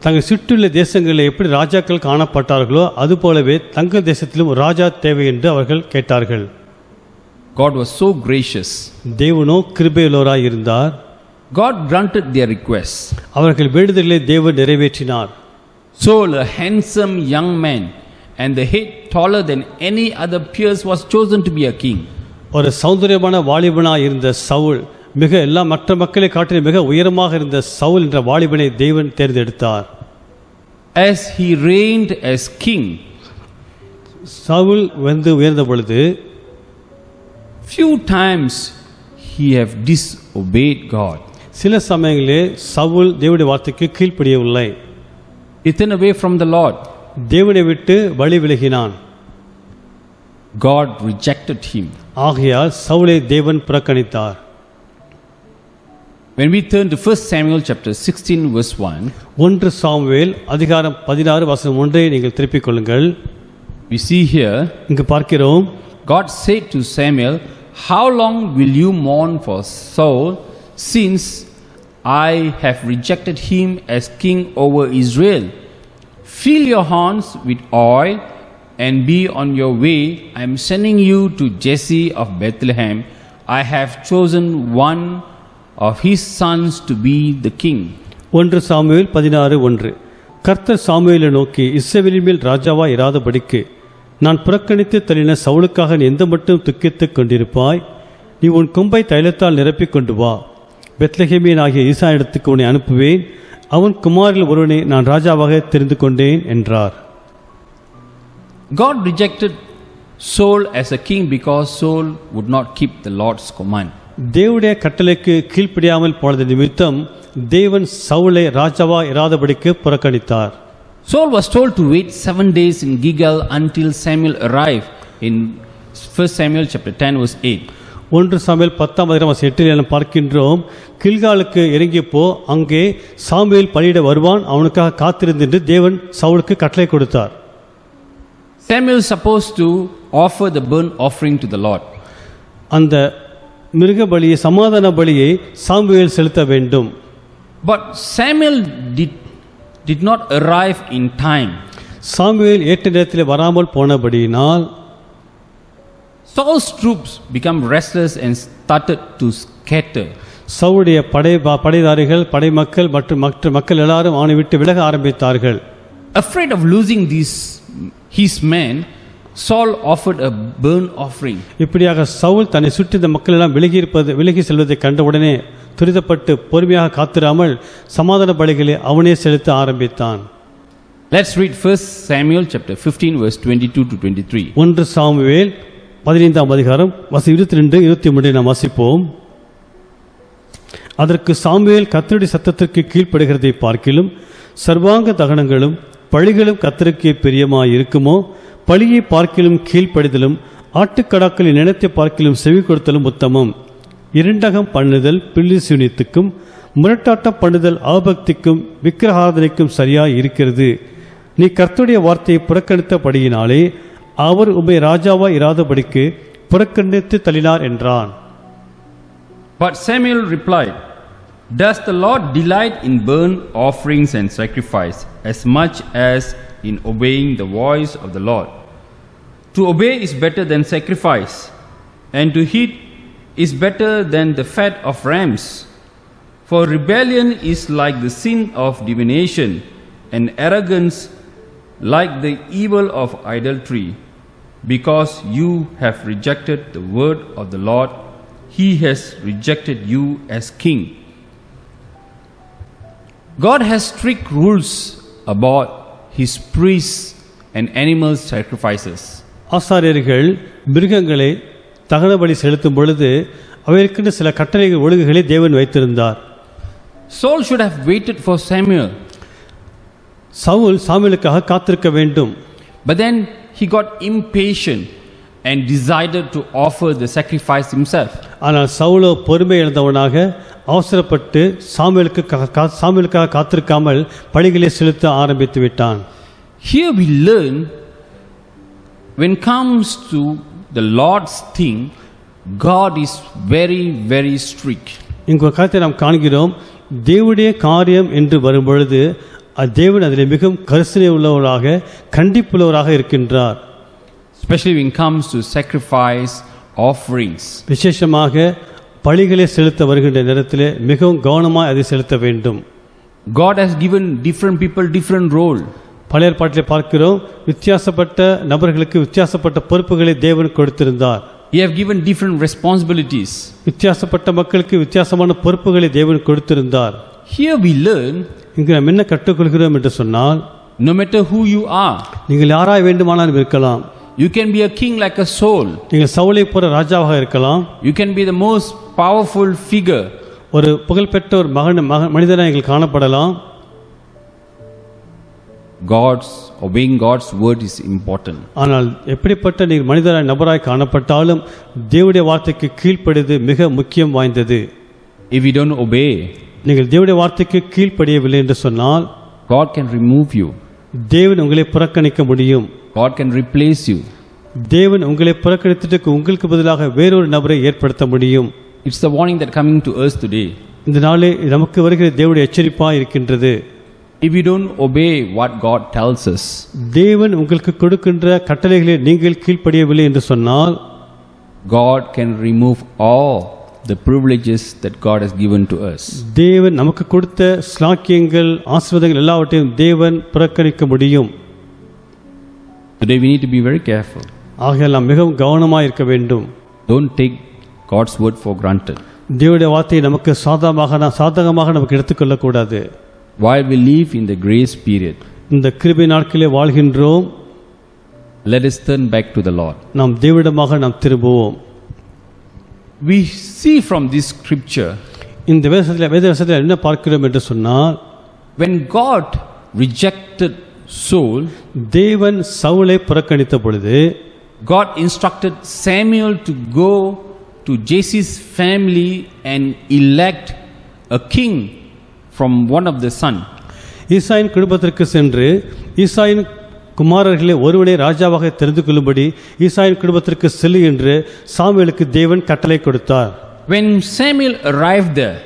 Speaker 5: தங்கள் சுற்றியுள்ள தேசங்களில் எப்படி ராஜாக்கள் காணப்பட்டார்களோ அதுபோலவே தங்கள் தேசத்திலும் ஒரு ராஜா தேவை என்று அவர்கள் கேட்டார்கள்.
Speaker 4: God was so gracious.
Speaker 5: தேவனோ கிருபையுள்ளவராய் இருந்தார்.
Speaker 4: God granted their requests.
Speaker 5: அவர்கள் வேண்டுதல்களை தேவன் நிறைவேற்றினார்.
Speaker 4: Saul, a handsome young man and the head taller than any other peers, was chosen to be a king.
Speaker 5: ஒரு சௌந்தரியமான வாலிபனாய் இருந்த சவுல், மிக எல்லா மற்ற மக்களை காட்டிலும் மிக உயரமாக இருந்த சவுல் என்ற வாலிபனை தேவன் தேர்ந்தெடுத்தார்.
Speaker 4: As he reigned as king,
Speaker 5: Saul உயர்ந்த பொழுது
Speaker 4: few times he have disobeyed God.
Speaker 5: சில சமயங்களிலே சவுல் தேவனுடைய வார்த்தைக்கு கீழ்ப்படியவில்லை.
Speaker 4: He turned away from the Lord.
Speaker 5: தேவனை விட்டு வழி விலகினான்.
Speaker 4: God rejected him.
Speaker 5: ஆகையால் சவுலை தேவன் புறக்கணித்தார்.
Speaker 4: When we turn to 1 Samuel chapter 16 verse 1,
Speaker 5: 1 Samuel அதிகாரம் 16 வசனம் 1 நீங்கள் திருப்பிக் கொள்ளுங்கள்.
Speaker 4: we see here
Speaker 5: இங்கு பார்க்கிறோம்,
Speaker 4: God said to Samuel, "How long will you mourn for Saul, since I have rejected him as king over Israel? Fill your horns with oil and be on your way. I am sending you to Jesse of Bethlehem. I have chosen one of his sons to be the king."
Speaker 5: 1 Samuel 16:1. கர்த்தர் சாமுவேலை நோக்கி, இஸ்ரவேலின் மேல் ராஜாவாய் இராதபடிக்கு நான் புறக்கணித்து தள்ளின சவுலுக்காக நீ எந்த மட்டும் துக்கித்துக் கொண்டிருப்பாய்? நீ உன் கொம்பை தைலத்தால் நிரப்பிக் கொண்டு வா. பெத்லெகேமியன் ஆகிய ஈசா இடத்துக்கு உன்னை அனுப்புவேன். அவன் குமாரில் ஒருவனை நான் ராஜாவாக தெரிந்து கொண்டேன் என்றார்.
Speaker 4: God rejected Saul as a king because Saul would not keep the Lord's command.
Speaker 5: தேவனுடைய கட்டளைக்கு கீழ்ப்படியாமல் போனது நிமித்தம் தேவன் சவுலை ராஜாவா இராதபடிக்கு புறக்கணித்தார்.
Speaker 4: Saul was told to wait 7 days in Gilgal until Samuel arrived in 1 Samuel chapter 10 verse 8.
Speaker 5: 1 Samuel 10:8 பார்க்கின்றோம், கில்காலுக்கு இறங்கியப்போ அங்கே சாமுவேல் பலியிட வருவான், அவனுக்காக காத்திருந்து என்று தேவன் சவுலுக்கு கட்டளை கொடுத்தார்.
Speaker 4: Samuel is supposed to offer the burnt offering to the Lord.
Speaker 5: அந்த மிருக பலியை, சமாதான பலியை சாமுவேல் செலுத்த வேண்டும்.
Speaker 4: But Samuel did not arrive in time.
Speaker 5: Samuel ஏற்ற நேரத்தில் வராமல் போனபடியினால்
Speaker 4: Saul's troops become restless and started to scatter.
Speaker 5: சவுளுடைய படைதாரிகள், படைமக்கள் மற்றும் மற்ற மக்கள் எல்லாரும் அவனை விட்டு விலக ஆரம்பித்தார்கள்.
Speaker 4: Afraid of losing his men, Saul offered a burnt offering.
Speaker 5: இப்படியாக சவுல் தன்னை சுற்றி இந்த மக்கள் எல்லாம் விலகி செல்வதை கண்டவுடனே துரிதப்பட்டு பொறுமையாக காத்திராமல் சமாதான பலிகளை அவனே செலுத்த ஆரம்பித்தான்.
Speaker 4: Let's read 1 Samuel chapter 15 verse 22 to 23.
Speaker 5: 1 Samuel 15 அதிகாரம் வசனம் 22 23 நாம் வாசிப்போம். அதற்கு சாமுவேல் கர்த்தருடைய சத்தத்திற்கு கீழ்ப்படுகிறதை பார்க்கிலும் சர்வாங்க தகனங்களும் பழிகளும் கர்த்தருக்கு பிரியமாய் இருக்குமோ? பழியை பார்க்கிலும் கீழ்ப்படிதலும் ஆட்டுக்கடாக்களின் நினைத்தை பார்க்கிலும் செவி கொடுத்தலும் உத்தமம். இரண்டகம் பண்ணுதல் பில்லிசூனியத்துக்கும் முரட்டாட்டம் பண்ணுதல் ஆபக்திக்கும் விக்கிரகாராதனைக்கும் சரியாய் இருக்கிறது. நீ கர்த்தருடைய வார்த்தையை புறக்கணித்தபடியினாலே அவர் உம்மை ராஜாவாய் இராதபடிக்கு புறக்கணித்து தள்ளினார் என்றான்.
Speaker 4: But Samuel replied, "Does the Lord delight in burnt offerings and sacrifice as much as in obeying the voice of the Lord? To obey is better than sacrifice, and to heed is better than the fat of rams. For rebellion is like the sin of divination, and arrogance like the evil of idolatry. Because you have rejected the word of the Lord, he has rejected you as king." God has strict rules about his priests and animal sacrifices.
Speaker 5: ஆசாரியர்கள் மிருகங்களை தகனபலி செலுத்தும் பொழுது அவைகளுக்கு சில கட்டளைகள் ஒழுங்குகளை தேவன் வைத்திருந்தார்.
Speaker 4: Saul should have waited for Samuel.
Speaker 5: Saul சாமுவேலுக்காக காத்திருக்க வேண்டும்.
Speaker 4: But then he got impatient and decided to offer the sacrifice himself.
Speaker 5: ஆனால் சவுலோ பொறுமை இழந்தவனாக அவசரப்பட்டு சாமுவேலுக்காக காத்திருக்காமல் பலிகளை செலுத்த ஆரம்பித்து விட்டான்.
Speaker 4: Here we learn, when it comes to the Lord's thing, God is very, very strict.
Speaker 5: இங்கு காரியத்தை நாம் காண்கிறோம், தேவனுடைய காரியம் என்று வரும்பொழுது தேவன் அதில் மிகவும் கரிசனை உள்ளவராக கண்டிப்புள்ளவராக இருக்கின்றார்.
Speaker 4: Especially when it comes to sacrifice offerings.
Speaker 5: விசேஷமாக பலிகளை செலுத்த வருகின்ற நேரத்திலே மிகவும் கவனமாய் அதை செலுத்த வேண்டும்.
Speaker 4: God has given different people different role.
Speaker 5: பழைய ஏற்பாட்டிலே பார்க்கிறோம், வித்தியாசப்பட்ட நபர்களுக்கு வித்தியாசப்பட்ட பொறுப்புகளை தேவன் கொடுத்திருந்தார்.
Speaker 4: He have given different responsibilities.
Speaker 5: வித்தியாசப்பட்ட மக்களுக்கு வித்தியாசமான பொறுப்புகளை தேவன் கொடுத்திருந்தார்.
Speaker 4: Here we learn,
Speaker 5: இங்கு நாம் என்ன கற்றுக்கொள்கிறோம் என்று சொன்னால்,
Speaker 4: no matter who you are,
Speaker 5: நீங்கள் யாராய் வேண்டுமானாலும் இருக்கலாம்.
Speaker 4: you can be a king like a Saul.
Speaker 5: நீங்கள் சவுலை போற ராஜாவாக இருக்கலாம்.
Speaker 4: You can be the most powerful figure.
Speaker 5: ஒரு புகழ்பெற்ற ஒரு மனிதனாக நீங்கள் காணப்படலாம்.
Speaker 4: Obeying God's word is important.
Speaker 5: ஆனால் எப்படிப்பட்ட நீங்கள் மனிதராய் நபராய் காணப்பட்டாலும் தேவனுடைய வார்த்தைக்கு கீழ்ப்படிவது மிக முக்கியம் வாய்ந்தது.
Speaker 4: If you don't obey,
Speaker 5: நீங்கள் தேவனுடைய வார்த்தைக்கு கீழ்ப்படியவில்லை என்று சொன்னால்
Speaker 4: God can remove you.
Speaker 5: தேவன் உங்களை புறக்கணிக்க முடியும்.
Speaker 4: God can replace you.
Speaker 5: தேவன் உங்களை புறக்கணித்துட்டு உங்களுக்கு பதிலாக வேறொரு நபரை ஏற்படுத்த முடியும்.
Speaker 4: It's the warning that coming to us today.
Speaker 5: இந்த நாளே நமக்கு வருகிற தேவனுடைய எச்சரிப்பாக இருக்கின்றது.
Speaker 4: If you don't obey what God tells us,
Speaker 5: தேவன் உங்களுக்கு கொடுக்கின்ற கட்டளைகளை நீங்கள் கீழ்ப்படியவில்லை என்று சொன்னால்
Speaker 4: God can remove all the privileges that God has given to us.
Speaker 5: தேவன் நமக்கு கொடுத்த ஸ்லாக்கியங்கள் ஆசீர்வாதங்கள் எல்லாவற்றையும் தேவன் புறக்கணிக்க முடியும்.
Speaker 4: Today we need to be very careful.
Speaker 5: ஆகையால் நாம் மிகவும் கவனமாக இருக்க வேண்டும்.
Speaker 4: Don't take God's word for granted.
Speaker 5: தேவனுடைய வார்த்தையை நமக்கு சாதகமாக நமக்கு எடுத்துக்கொள்ளக்கூடாது.
Speaker 4: While we live in the grace period,
Speaker 5: இந்த கிருபை நாட்களிலே வாழ்கின்றோம்.
Speaker 4: let us turn back to the Lord.
Speaker 5: நாம் தேவனிடமாக நாம் திரும்புவோம்.
Speaker 4: We see from this scripture,
Speaker 5: இந்த வேதவசத்தில் என்ன பார்க்கிறோம் என்று சொன்னால்,
Speaker 4: when God rejected Saul,
Speaker 5: தேவன் சவுலை புறக்கணித்த பொழுது
Speaker 4: God instructed Samuel to go to Jesse's family and elect a king from one of the son.
Speaker 5: ஈசாயின் குடும்பத்திற்கு சென்று ஈசாயின் குமாரர்களே ஒருவனை ராஜாவாக தெரிந்து கொள்ளும்படி ஈசாயின் குடும்பத்திற்கு செல்லு என்று சாமுவேலுக்கு தேவன் கட்டளை கொடுத்தார்.
Speaker 4: When Samuel arrived there,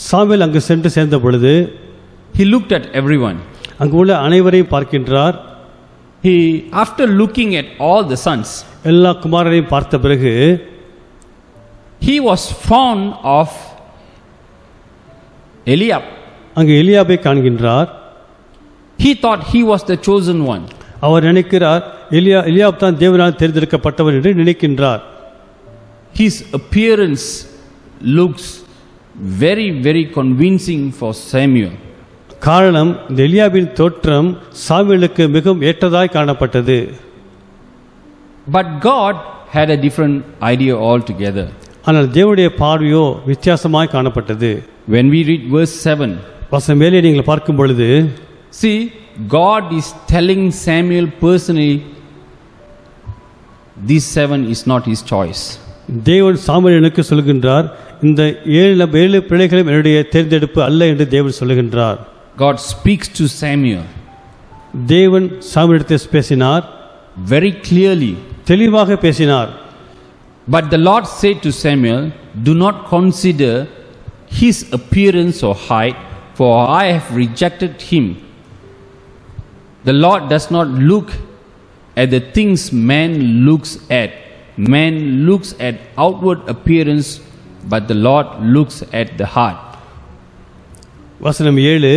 Speaker 5: Samuel அங்கு சென்று சேர்ந்த பொழுது
Speaker 4: he looked at everyone.
Speaker 5: அங்கு உள்ள அனைவரையும் பார்க்கின்றார்.
Speaker 4: After looking at all the sons,
Speaker 5: எல்லா குமாரரையும் பார்த்த பிறகு
Speaker 4: he was fond of Eliab.
Speaker 5: அங்கு எலியாபை காண்கின்றார்.
Speaker 4: He thought he was the chosen one.
Speaker 5: அவர் நினைக்கிறார் எலியாப் தான் தேவனால் தேர்ந்தெடுக்கப்பட்டவர் என்று நினைக்கின்றார்.
Speaker 4: His appearance looks very, very convincing for Samuel.
Speaker 5: காரணம், இந்த எலியாபின் தோற்றம் சாமுவேலுக்கு மிகவும் ஏற்றதாய் காணப்பட்டது.
Speaker 4: But God had a different idea altogether.
Speaker 5: ஆனால் தேவனுடைய பார்வையோ வித்தியாசமாய் காணப்பட்டது.
Speaker 4: When we read verse 7,
Speaker 5: வசனம் மேலே நீங்கள் பார்க்கும் பொழுது,
Speaker 4: see, God is telling Samuel personally, this 7 is not his choice.
Speaker 5: தேவன் சாமுவேலுக்கு சொல்கின்றார், இந்த ஏழு பிள்ளைகளும் என்னுடைய தேர்ந்தெடுப்பு அல்ல என்று தேவன் சொல்லுகின்றார்.
Speaker 4: God speaks to Samuel
Speaker 5: தேவன் சாமுவேலிடத்தில் பேசினார்,
Speaker 4: very clearly.
Speaker 5: தெளிவாக பேசினார்.
Speaker 4: But the Lord said to Samuel, do not consider his appearance or height, for I have rejected him. The Lord does not look at the things man looks at. Man looks at outward appearance, but the Lord looks at the heart.
Speaker 5: வசனம் 7,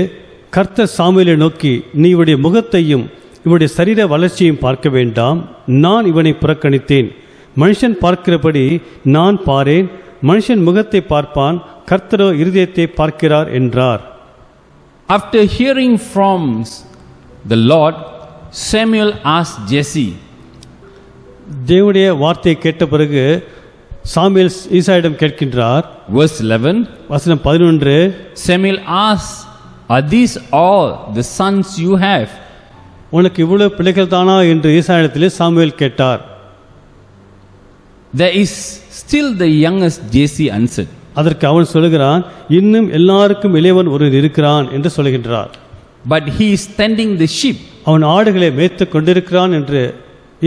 Speaker 5: கர்த்தர் சாமுவேலை நோக்கி, நீ இவருடைய முகத்தையும் இவருடைய சரீர வளர்ச்சியையும் பார்க்க வேண்டாம். நான் இவனை புறக்கணித்தேன். மனுஷன் பார்க்கிறபடி நான் பாரேன். மனுஷன் முகத்தை பார்ப்பான், கர்த்தரோ இருதயத்தை பார்க்கிறார் என்றார்.
Speaker 4: After hearing from the Lord, Samuel asked Jesse.
Speaker 5: தேவனுடைய வார்த்தையை கேட்ட பிறகு சாமுவேல் ஈசாயிடம் கேட்கின்றார்.
Speaker 4: Verse 11,
Speaker 5: வசனம் 11,
Speaker 4: Samuel asked, are these all the sons you have?
Speaker 5: உனக்கு இவ்வளவு பிள்ளைகள் தானா என்று ஈசாயிடத்திலே சாமுவேல் கேட்டார்.
Speaker 4: There is still the youngest, Jesse answered.
Speaker 5: அதற்கு அவன் சொல்லுகிறான், இன்னும் எல்லாருக்கும் இளையவன் ஒருவர் இருக்கிறான் என்று சொல்கின்றார்.
Speaker 4: But he is tending the sheep.
Speaker 5: அவன் ஆடுகளை மேய்த்து கொண்டிருக்கிறான் என்று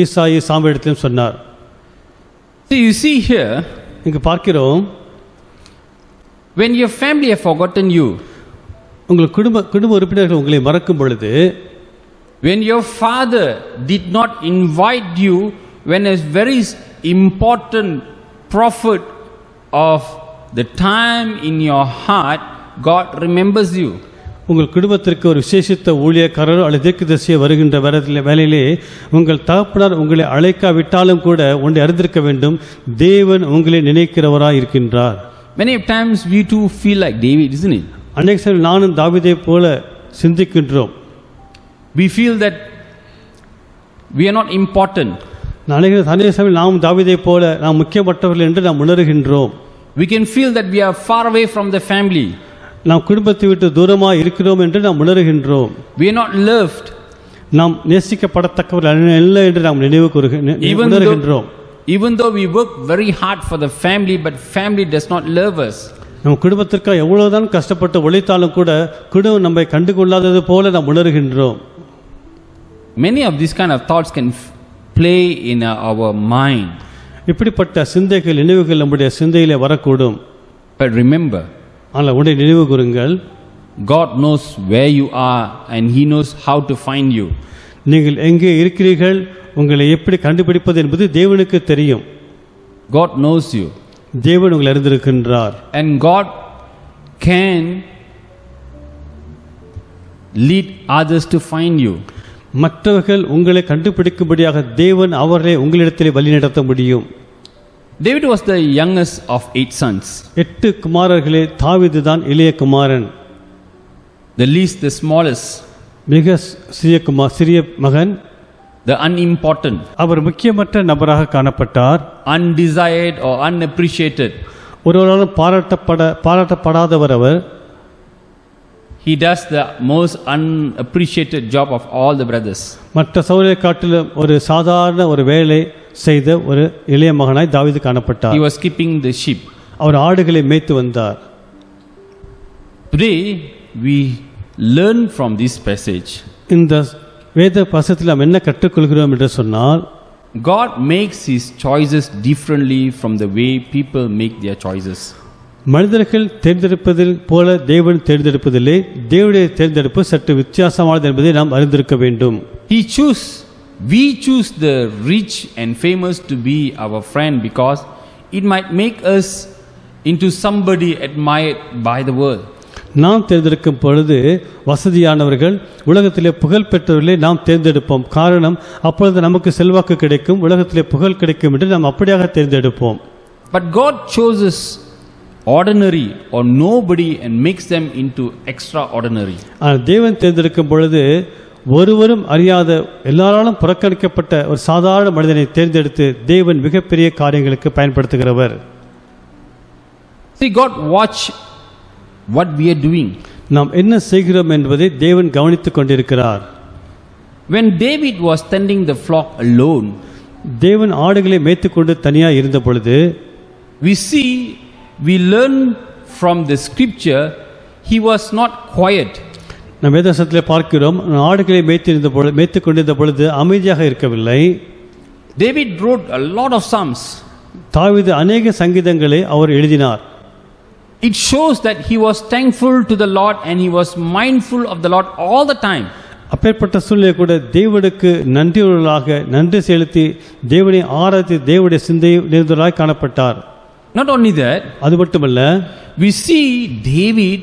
Speaker 5: ஈசாயி சாமுவேலிடத்திலும் சொன்னார்.
Speaker 4: So you see here,
Speaker 5: இங்கு பார்க்கிறோம்,
Speaker 4: when your family have forgotten you,
Speaker 5: உங்கள் குடும்ப உறுப்பினர்கள் உங்களை மறக்கும் பொழுது,
Speaker 4: when your father did not invite you when a very important prophet of the time in your heart, God remembers you.
Speaker 5: உங்கள் குடும்பத்திற்கு ஒரு விசேஷித்த ஊழியக்காரரோ அல்லது தீர்க்கதரிசியோ வருகின்ற வேலையிலே உங்கள் தகப்பனார் உங்களை அழைக்காவிட்டாலும் கூட ஒன்றை அறிந்திருக்க வேண்டும், தேவன் உங்களை நினைக்கிறவராய் இருக்கின்றார்.
Speaker 4: Many times we too feel like David, isn't it?
Speaker 5: அநேக சமயம் நானும் தாவீதை போல சிந்திக்கின்றோம்.
Speaker 4: We feel that we are not important.
Speaker 5: அநேக சமயம் நாம் தாவீதை போல நாம் முக்கியமற்றவர்கள் என்று நாம் உணர்கின்றோம்.
Speaker 4: We can feel that we are far away from the family.
Speaker 5: நாம் குடும்பத்தை விட்டு தூரமாக இருக்கிறோம் என்று நாம் உணர்கின்றோம்.
Speaker 4: We are not loved.
Speaker 5: நாம் நேசிக்கப்படத்தக்கவர்கள் அல்ல என்று நாம் நினைவு உணர்கின்றோம்.
Speaker 4: Even though we work very hard for the family, but family does not love us.
Speaker 5: நம் குடும்பத்திற்காக எவ்வளவுதான் கஷ்டப்பட்டு உழைத்தாலும் கூட குடும்பம் நம்மை கண்டுகொள்ளாதது போல நாம் உணர்கின்றோம்.
Speaker 4: Many of these kind of thoughts can play in our mind.
Speaker 5: இப்படிப்பட்ட சிந்தைகள் நினைவுகள் நம்முடைய சிந்தையிலே வரக்கூடும்.
Speaker 4: But remember,
Speaker 5: ஆனால் உடைய நினைவு கூறுங்கள்,
Speaker 4: God knows where you are and He knows how to find you.
Speaker 5: நீங்கள் எங்கே இருக்கிறீர்கள், உங்களை எப்படி கண்டுபிடிப்பது என்பது தேவனுக்கு தெரியும்.
Speaker 4: God knows you.
Speaker 5: தேவன் உங்களை அறிந்திருக்கின்றார்.
Speaker 4: And God can lead others to find you.
Speaker 5: மற்றவர்கள் உங்களை கண்டுபிடிக்கும்படியாக தேவன் அவர்களை உங்களிடத்திலே வழிநடத்த முடியும்.
Speaker 4: David was the youngest of 8 sons.
Speaker 5: 8 குமாரர்களே தாவீது தான் இளைய குமாரன்.
Speaker 4: The least, the smallest.
Speaker 5: மிக சிறிய மகன்.
Speaker 4: The unimportant.
Speaker 5: அவர் முக்கியமற்ற நபராக காணப்பட்டார்.
Speaker 4: Undesired or unappreciated.
Speaker 5: ஒருவராலும் பாராட்டப்படாதவர் அவர்.
Speaker 4: He does the most unappreciated job of all the brothers.
Speaker 5: மற்ற சகோதரரை காட்டிலும் ஒரு சாதாரண ஒரு வேலை செய்த ஒரு இளைய மகனாய் தாவீது காணப்பட்டார்.
Speaker 4: He was keeping the sheep.
Speaker 5: அவர் ஆடுகளை மேய்த்து வந்தார்.
Speaker 4: Today we learn from this passage.
Speaker 5: இந்த வேத வசனத்தில் நாம் என்ன கற்றுக்கொள்கிறோம் என்று சொன்னால்,
Speaker 4: God makes His choices differently from the way people make their choices.
Speaker 5: மனிதர்கள் தேர்ந்தெடுப்பதில் போல தேவன் தேர்ந்தெடுப்பதில்லை. தேவனுடைய தேர்ந்தெடுப்பு சற்று வித்தியாசமானது என்பதை நாம் அறிந்திருக்க வேண்டும்.
Speaker 4: We choose the rich and famous to be our friend because it might make us into somebody admired by the world.
Speaker 5: நாம் தேர்ந்தெடுக்கும் பொழுது வசதியானவர்கள், உலகத்திலே புகழ் பெற்றவர்களை நாம் தேர்ந்தெடுப்போம். காரணம், அப்பொழுது நமக்கு செல்வாக்கு கிடைக்கும், உலகத்திலே புகழ் கிடைக்கும் என்று நாம் அப்படியாக தேர்ந்தெடுப்போம்.
Speaker 4: But God chooses ordinary or nobody and makes them into extraordinary.
Speaker 5: ஆனால் தேவன் தேர்ந்தெடுக்கும் பொழுது ஒருவரும் அறியாத, எல்லாராலும் புறக்கணிக்கப்பட்ட ஒரு சாதாரண மனிதனை தேர்ந்தெடுத்து தேவன் மிகப்பெரிய காரியங்களுக்கு பயன்படுத்துகிறவர்.
Speaker 4: See, God watch what we are doing.
Speaker 5: நாம் என்ன செய்கிறோம் என்பதை தேவன் கவனித்துக் கொண்டிருக்கிறார்.
Speaker 4: When David was tending the flock alone,
Speaker 5: தேவன் ஆடுகளை மேய்த்துக்கொண்டு தனியாக இருந்த பொழுது
Speaker 4: we learn from the scripture he was not quiet.
Speaker 5: நாம் வேதவசனத்திலே பார்க்கிறோம், ஆடுகளை மேய்த்துக் கொண்டிருந்த பொழுது அமைதியாக இருக்கவில்லை.
Speaker 4: David wrote a lot of psalms.
Speaker 5: தாவீது அநேக சங்கீதங்களை அவர் எழுதினார்.
Speaker 4: It shows that he was thankful to the Lord and he was mindful of the Lord all the time.
Speaker 5: அப்பேற்பட்ட சூழ்நிலை கூட தேவனுக்கு நன்றியுள்ளவராக நன்றி செலுத்தி தேவனை ஆராய்ச்சி தேவனுடைய சிந்தையை நிறைந்தவராய் காணப்பட்டார்.
Speaker 4: Not only that,
Speaker 5: அது மட்டுமல்ல,
Speaker 4: we see David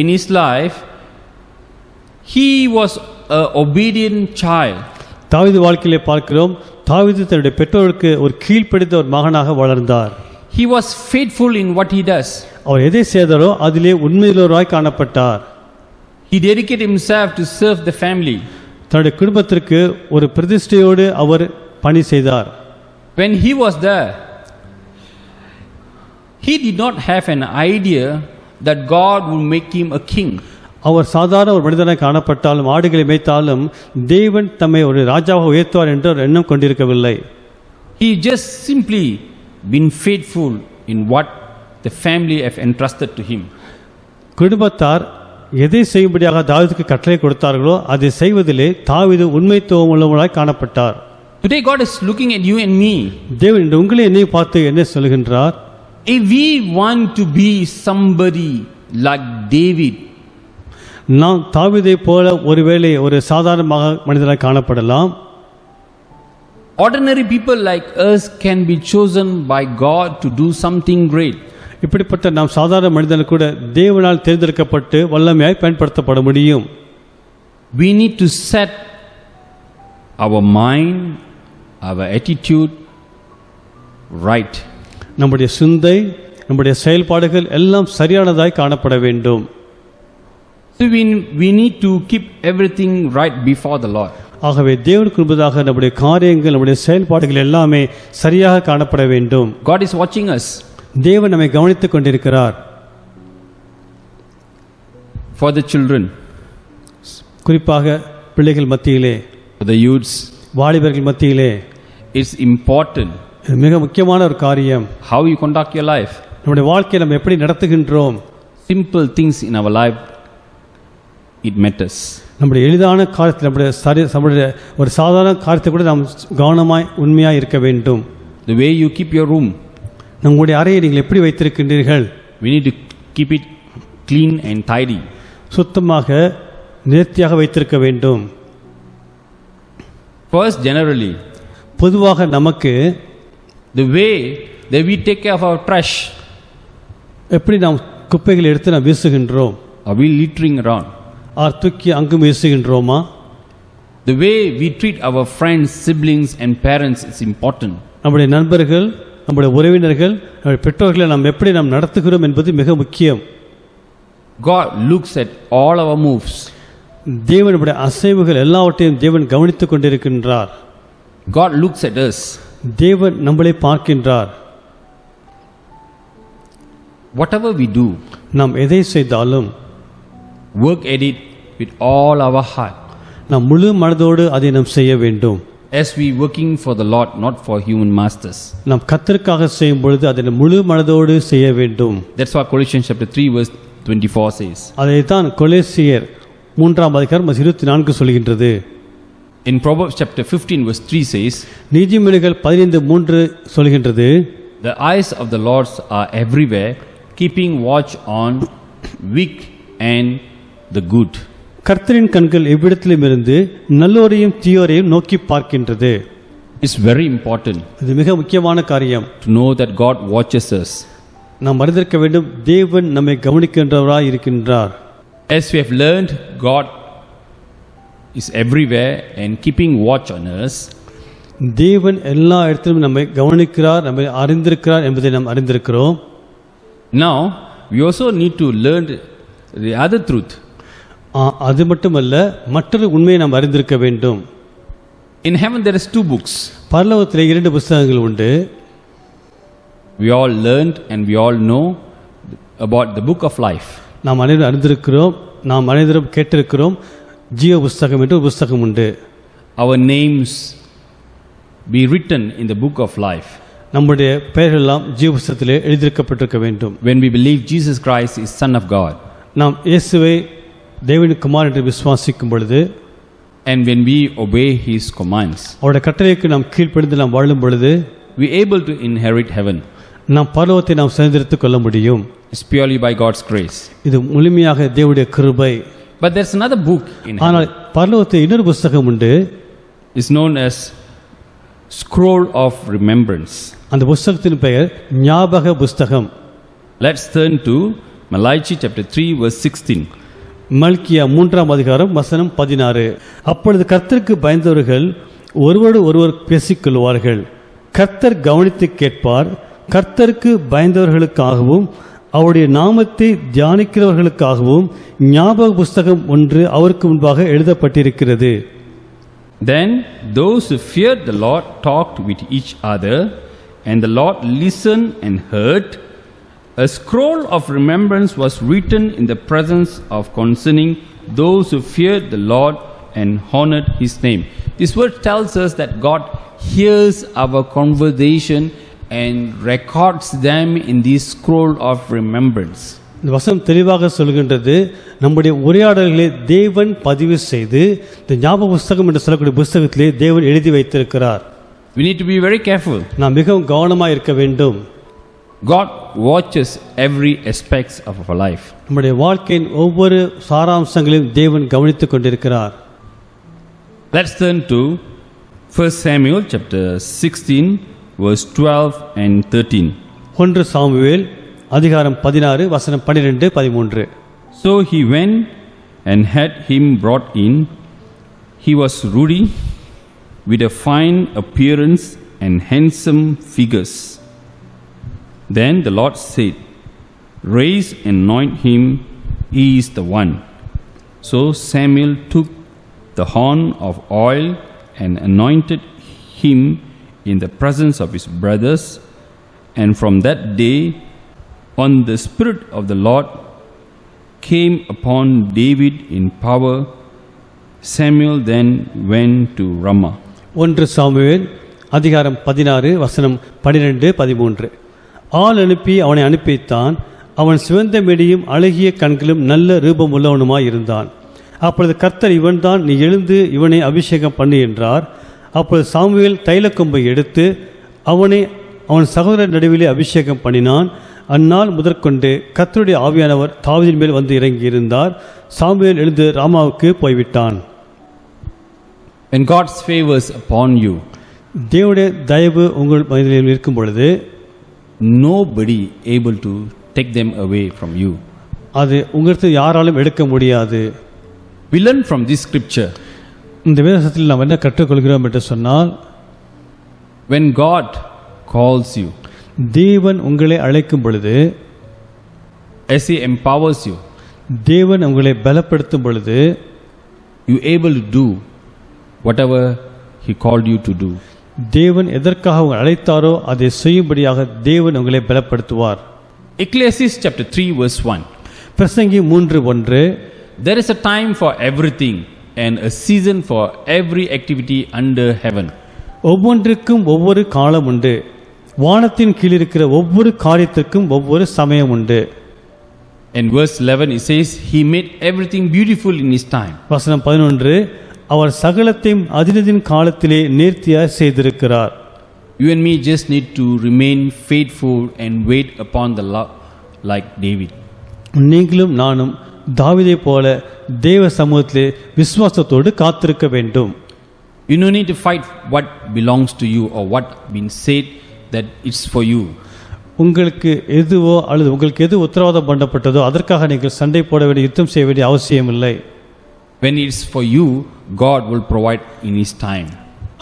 Speaker 4: in his life, he was an obedient child.
Speaker 5: தாவீது வாழ்க்கையிலே பார்க்கிறோம், தாவீது தன்னுடைய பெற்றோருக்கு ஒரு கீழ்ப்படிந்த ஒரு மகனாக வளர்ந்தார்.
Speaker 4: He was faithful in what he does.
Speaker 5: அவர் எதை செய்தாரோ அதிலே உண்மையுள்ளவராய் காணப்பட்டார்.
Speaker 4: He dedicated himself to serve the family.
Speaker 5: தன்னுடைய குடும்பத்திற்கு ஒரு பிரதிஷ்டையோடு அவர் பணி செய்தார்.
Speaker 4: When he was there, he did not have an idea that God would make him a king.
Speaker 5: அவர் சாதாரண ஒரு மனிதனாக காணப்பட்டாலும் ஆடுகளை மேய்த்தாலும் தேவன் தம்மை ஒரு ராஜாவாக உயர்த்துவார் என்ற ஒரு எண்ணம் கொண்டிருக்கவில்லை.
Speaker 4: He just simply been faithful in what the family have entrusted to him.
Speaker 5: குடும்பத்தார் எதை செய்யும்படியாக தாவீதுக்கு கட்டளை கொடுத்தார்களோ அதை செய்வதிலே தாவீது உண்மைத்துவம் உள்ளவராய் காணப்பட்டார்.
Speaker 4: Today God is looking at you and me.
Speaker 5: தேவன் இன்று உங்களை என்னை பார்த்து என்ன சொல்கின்றார்?
Speaker 4: If we want to be somebody like David,
Speaker 5: நாம் தாவீதை போல ஒருவேளை ஒரு சாதாரண மனிதனாக காணப்படலாம்.
Speaker 4: ordinary people like us can be chosen by God to do something great.
Speaker 5: இப்படிப்பட்ட நாம் சாதாரண மனிதர்கள் கூட தேவனால் தேர்ந்தெடுக்கப்பட்டு வல்லமையாய் பயன்படுத்தப்பட முடியும்.
Speaker 4: We need to set our mind, our attitude right.
Speaker 5: நம்முடைய சிந்தை, நம்முடைய செயல்பாடுகள் எல்லாம் சரியானதாய் காணப்பட வேண்டும்.
Speaker 4: So we need to keep everything right before the Lord.
Speaker 5: ஆகவே தேவனுக்கு முன்பதாக நம்முடைய காரியங்கள், நம்முடைய செயல்பாடுகள் எல்லாமே சரியாக காணப்பட வேண்டும்.
Speaker 4: God is watching us.
Speaker 5: தேவன் நம்மை கவனித்துக் கொண்டிருக்கிறார்.
Speaker 4: For the children,
Speaker 5: குறிப்பாக பிள்ளைகள் மத்தியிலே,
Speaker 4: for the youths,
Speaker 5: வாலிபர்கள் மத்தியிலே
Speaker 4: it's important
Speaker 5: இது மிக முக்கியமான ஒரு காரியம்.
Speaker 4: how you conduct your life.
Speaker 5: நம்முடைய வாழ்க்கையை நம்ம எப்படி நடத்துகின்றோம்.
Speaker 4: Simple things in our life, it matters.
Speaker 5: நம்முடைய எளிதான காரியத்தில் நம்முடைய ஒரு சாதாரண காரியத்தை கூட நாம் கவனமாய் உண்மையாய் இருக்க வேண்டும்.
Speaker 4: The way you keep your room,
Speaker 5: நம்முடைய அறையை நீங்கள் எப்படி வைத்திருக்கின்றீர்கள்.
Speaker 4: we need to keep it clean and tidy.
Speaker 5: சுத்தமாக நேர்த்தியாக வைத்திருக்க வேண்டும்.
Speaker 4: First, generally,
Speaker 5: பொதுவாக நமக்கு
Speaker 4: the way that we take care of our trash,
Speaker 5: எப்படி நாம் குப்பைகளை எடுத்து நாம் வீசுகின்றோம்.
Speaker 4: are we littering around?
Speaker 5: தூக்கி அங்கும் வீசுகின்றோமா.
Speaker 4: The way we treat our friends, siblings and parents is important.
Speaker 5: நம்முடைய நண்பர்கள், நம்முடைய உறவினர்கள், நம்முடைய பெற்றோர்களை நாம் எப்படி நாம் நடத்துகிறோம் என்பது மிக முக்கியம்.
Speaker 4: God looks at all our moves.
Speaker 5: தேவனுடைய அசைவுகள் எல்லாவற்றையும் தேவன் கவனித்துக் கொண்டிருக்கின்றார்.
Speaker 4: God looks at us.
Speaker 5: தேவன் நம்மளை பார்க்கின்றார்.
Speaker 4: Whatever we do,
Speaker 5: நாம் எதை செய்தாலும்
Speaker 4: work at it with all our heart,
Speaker 5: நாம் முழு மனதோடு அதை நாம் செய்ய வேண்டும்.
Speaker 4: as we working for the Lord, not for human masters.
Speaker 5: நாம் கர்த்தருக்காக செய்யும் பொழுது அதை முழு மனதோடு செய்ய வேண்டும்.
Speaker 4: That's what Colossians chapter 3 verse 24 says.
Speaker 5: அதைத்தான் கொலோசியர் 3:24 சொல்கின்றது.
Speaker 4: In Proverbs chapter 15 verse 3 says,
Speaker 5: நீதிமொழிகள் 15:3 சொல்கின்றது,
Speaker 4: the eyes of the Lord are everywhere, keeping watch on weak and the good.
Speaker 5: கர்த்தரின் கண்கள் எவ்விடத்திலும் இருந்து நல்லோரையும் தீயோரையும் நோக்கி பார்க்கின்றது.
Speaker 4: It's very important
Speaker 5: இது மிக முக்கியமான காரியம்.
Speaker 4: to know that God watches us.
Speaker 5: நாம் அறிந்திருக்க வேண்டும், தேவன் நம்மை கவனிக்கின்றவராய் இருக்கின்றார்.
Speaker 4: As we have learned, God is everywhere and keeping watch on us.
Speaker 5: தேவன் எல்லா இடத்திலும் நம்மை கவனிக்கிறார், நம்மை அறிந்திருக்கிறார் என்பதை நாம் அறிந்திருக்கிறோம்.
Speaker 4: Now, we also need to learn the other truth.
Speaker 5: அது மட்டுமல்ல, மற்றொரு உண்மையை நாம் அறிந்திருக்க வேண்டும்.
Speaker 4: In heaven there is 2 books.
Speaker 5: பரலோகத்திலே 2 புத்தகங்கள் உண்டு.
Speaker 4: We all learned and we all know about the book of life.
Speaker 5: நாம் அனைவரும் அறிந்திருக்கிறோம், நாம் அனைவரும் கேட்டிருக்கிறோம். ஜீவ புஸ்தகம் என்று ஒரு புஸ்தகம் உண்டு.
Speaker 4: Our names be written in the book of life.
Speaker 5: நம்முடைய பெயர்கள் எல்லாம் ஜீவ புஸ்தகத்திலே எழுதியிருக்கப்பட்டிருக்க வேண்டும்.
Speaker 4: When we believe Jesus Christ is Son of God,
Speaker 5: நாம் இயேசுவை தேவனின் குமாரன் என்று விசுவாசிக்கும் பொழுது,
Speaker 4: and when we obey His commands,
Speaker 5: அவருடைய கட்டளைக்கு நாம் கீழ்ப்படிந்து நாம் வாழும் பொழுது,
Speaker 4: we are able to inherit heaven.
Speaker 5: நாம் பரலோகத்தை நாம் சுதந்திரித்துக் கொள்ள முடியும்.
Speaker 4: It's purely by God's grace.
Speaker 5: இது முழுமையாக தேவனுடைய கிருபை.
Speaker 4: But there's another book in
Speaker 5: ஆனால்
Speaker 4: heaven.
Speaker 5: பரலோகத்தில் இன்னொரு புஸ்தகம் உண்டு.
Speaker 4: It's known as Scroll of Remembrance.
Speaker 5: அந்த புஸ்தகத்தின் பெயர் ஞாபக புஸ்தகம்.
Speaker 4: Let's turn to Malachi chapter 3 verse 16.
Speaker 5: மல்கியா 3:16. அப்பொழுது கர்த்தருக்கு பயந்தவர்கள் ஒருவரோடு ஒருவர் பேசிக்கொள்வார்கள். கர்த்தர் கவனித்து கேட்பார். கர்த்தருக்கு பயந்தவர்களுக்காகவும் அவருடைய நாமத்தை தியானிக்கிறவர்களுக்காகவும் ஞாபக புஸ்தகம் ஒன்று அவருக்கு முன்பாக எழுதப்பட்டிருக்கிறது.
Speaker 4: Then those who feared the Lord talked with each other, and the Lord listened and heard. A scroll of remembrance was written in the presence of concerning those who feared the Lord and honored His name. This word tells us that God hears our conversation and records them in this scroll of remembrance.
Speaker 5: இந்த வசனம் தெளிவாக சொல்கின்றது, நம்முடைய உரையாடல்களை தேவன் பதிவு செய்து இந்த ஞாபக புஸ்தகம் என்று சொல்லக்கூடிய புஸ்தகத்திலே தேவன் எழுதி வைத்திருக்கிறார்.
Speaker 4: We need to be very careful.
Speaker 5: நாம் மிகவும் கவனமாக இருக்க வேண்டும்.
Speaker 4: God watches every aspect of our life.
Speaker 5: நம்முடைய வாழ்க்கையின் ஒவ்வொரு சாராம்சங்களையும் தேவன் கவனித்துக் கொண்டிருக்கிறார்.
Speaker 4: Let's turn to 1 Samuel chapter 16 verse 12 and 13.
Speaker 5: 1 Samuel அதிகாரம் 16 வசனம் 12 13.
Speaker 4: So he went and had him brought in. He was ruddy, with a fine appearance and handsome figures. Then the Lord said, Raise and anoint him, he is the one. So Samuel took the horn of oil and anointed him in the presence of his brothers. And from that day on, the Spirit of the Lord came upon David in power. Samuel then went to Ramah.
Speaker 5: 1 Samuel அதிகாரம் 16 வசனம் 12 13. ஆள் அனுப்பி அவனை அனுப்பித்தான். அவன் சிவந்த மேனியும் அழகிய கண்களும் நல்ல ரூபம் உள்ளவனுமாய் இருந்தான். அப்பொழுது கர்த்தர், இவன்தான், நீ எழுந்து இவனை அபிஷேகம் பண்ணு என்றார். அப்பொழுது சாமுவேல் தைலக்கொம்பை எடுத்து அவனை அவன் சகோதரர் நடுவிலே அபிஷேகம் பண்ணினான். அந்நாள் முதற்கொண்டு கர்த்தருடைய ஆவியானவர் தாவீதின் மேல் வந்து இறங்கியிருந்தார். சாமுவேல் எழுந்து ராமாவுக்கு போய்விட்டான்.
Speaker 4: When God's favors upon you,
Speaker 5: தேவனுடைய தயவு உங்கள் மனதில் இருக்கும் பொழுது
Speaker 4: nobody able to take them away from you.
Speaker 5: அது உங்களுக்கு யாராலும் எடுக்க முடியாது.
Speaker 4: We learn from this scripture,
Speaker 5: இந்த வேதத்தில் நாம் என்ன கற்றுக்கொள்கிறோம் என்று சொன்னால்,
Speaker 4: when God calls you,
Speaker 5: தேவன் உங்களை அழைக்கும் பொழுது,
Speaker 4: as He empowers you,
Speaker 5: தேவன் உங்களை பலப்படுத்தும் பொழுது,
Speaker 4: you able to do whatever He called you to do.
Speaker 5: தேவன் எதற்காக உங்களை அழைத்தாரோ அதை செய்யும்படியாக தேவன் உங்களை பலப்படுத்துவார்.
Speaker 4: Ecclesiastes chapter 3 verse 1.
Speaker 5: பிரசங்கி 3:1.
Speaker 4: There is a time for everything and a season for every activity under heaven.
Speaker 5: ஒவ்வொன்றுக்கும் ஒவ்வொரு காலம் உண்டு. வானத்தின் கீழ் இருக்கிற ஒவ்வொரு காரியத்திற்கும் ஒவ்வொரு சமயம் உண்டு.
Speaker 4: In verse 11 it says, He made everything beautiful in His time.
Speaker 5: வசனம் 11, அவர் சகலத்தையும் அதினதின் காலத்திலே நேர்த்தியாய் செய்திருக்கிறார்.
Speaker 4: You and me just need to remain faithful and wait upon the Lord like David.
Speaker 5: நீங்களும் நானும் தாவீதை போல தேவ சமூகத்திலே விசுவாசத்தோடு காத்திருக்க வேண்டும்.
Speaker 4: You don't need to fight what belongs to you or what been said that it's for you.
Speaker 5: உங்களுக்கு எதுவோ அல்லது உங்களுக்கு எது உத்தரவாதம் பண்ணப்பட்டதோ அதற்காக நீங்கள் சண்டை போட வேண்டிய, யுத்தம் செய்ய வேண்டிய அவசியம் இல்லை.
Speaker 4: When it's for you, God will provide in His time.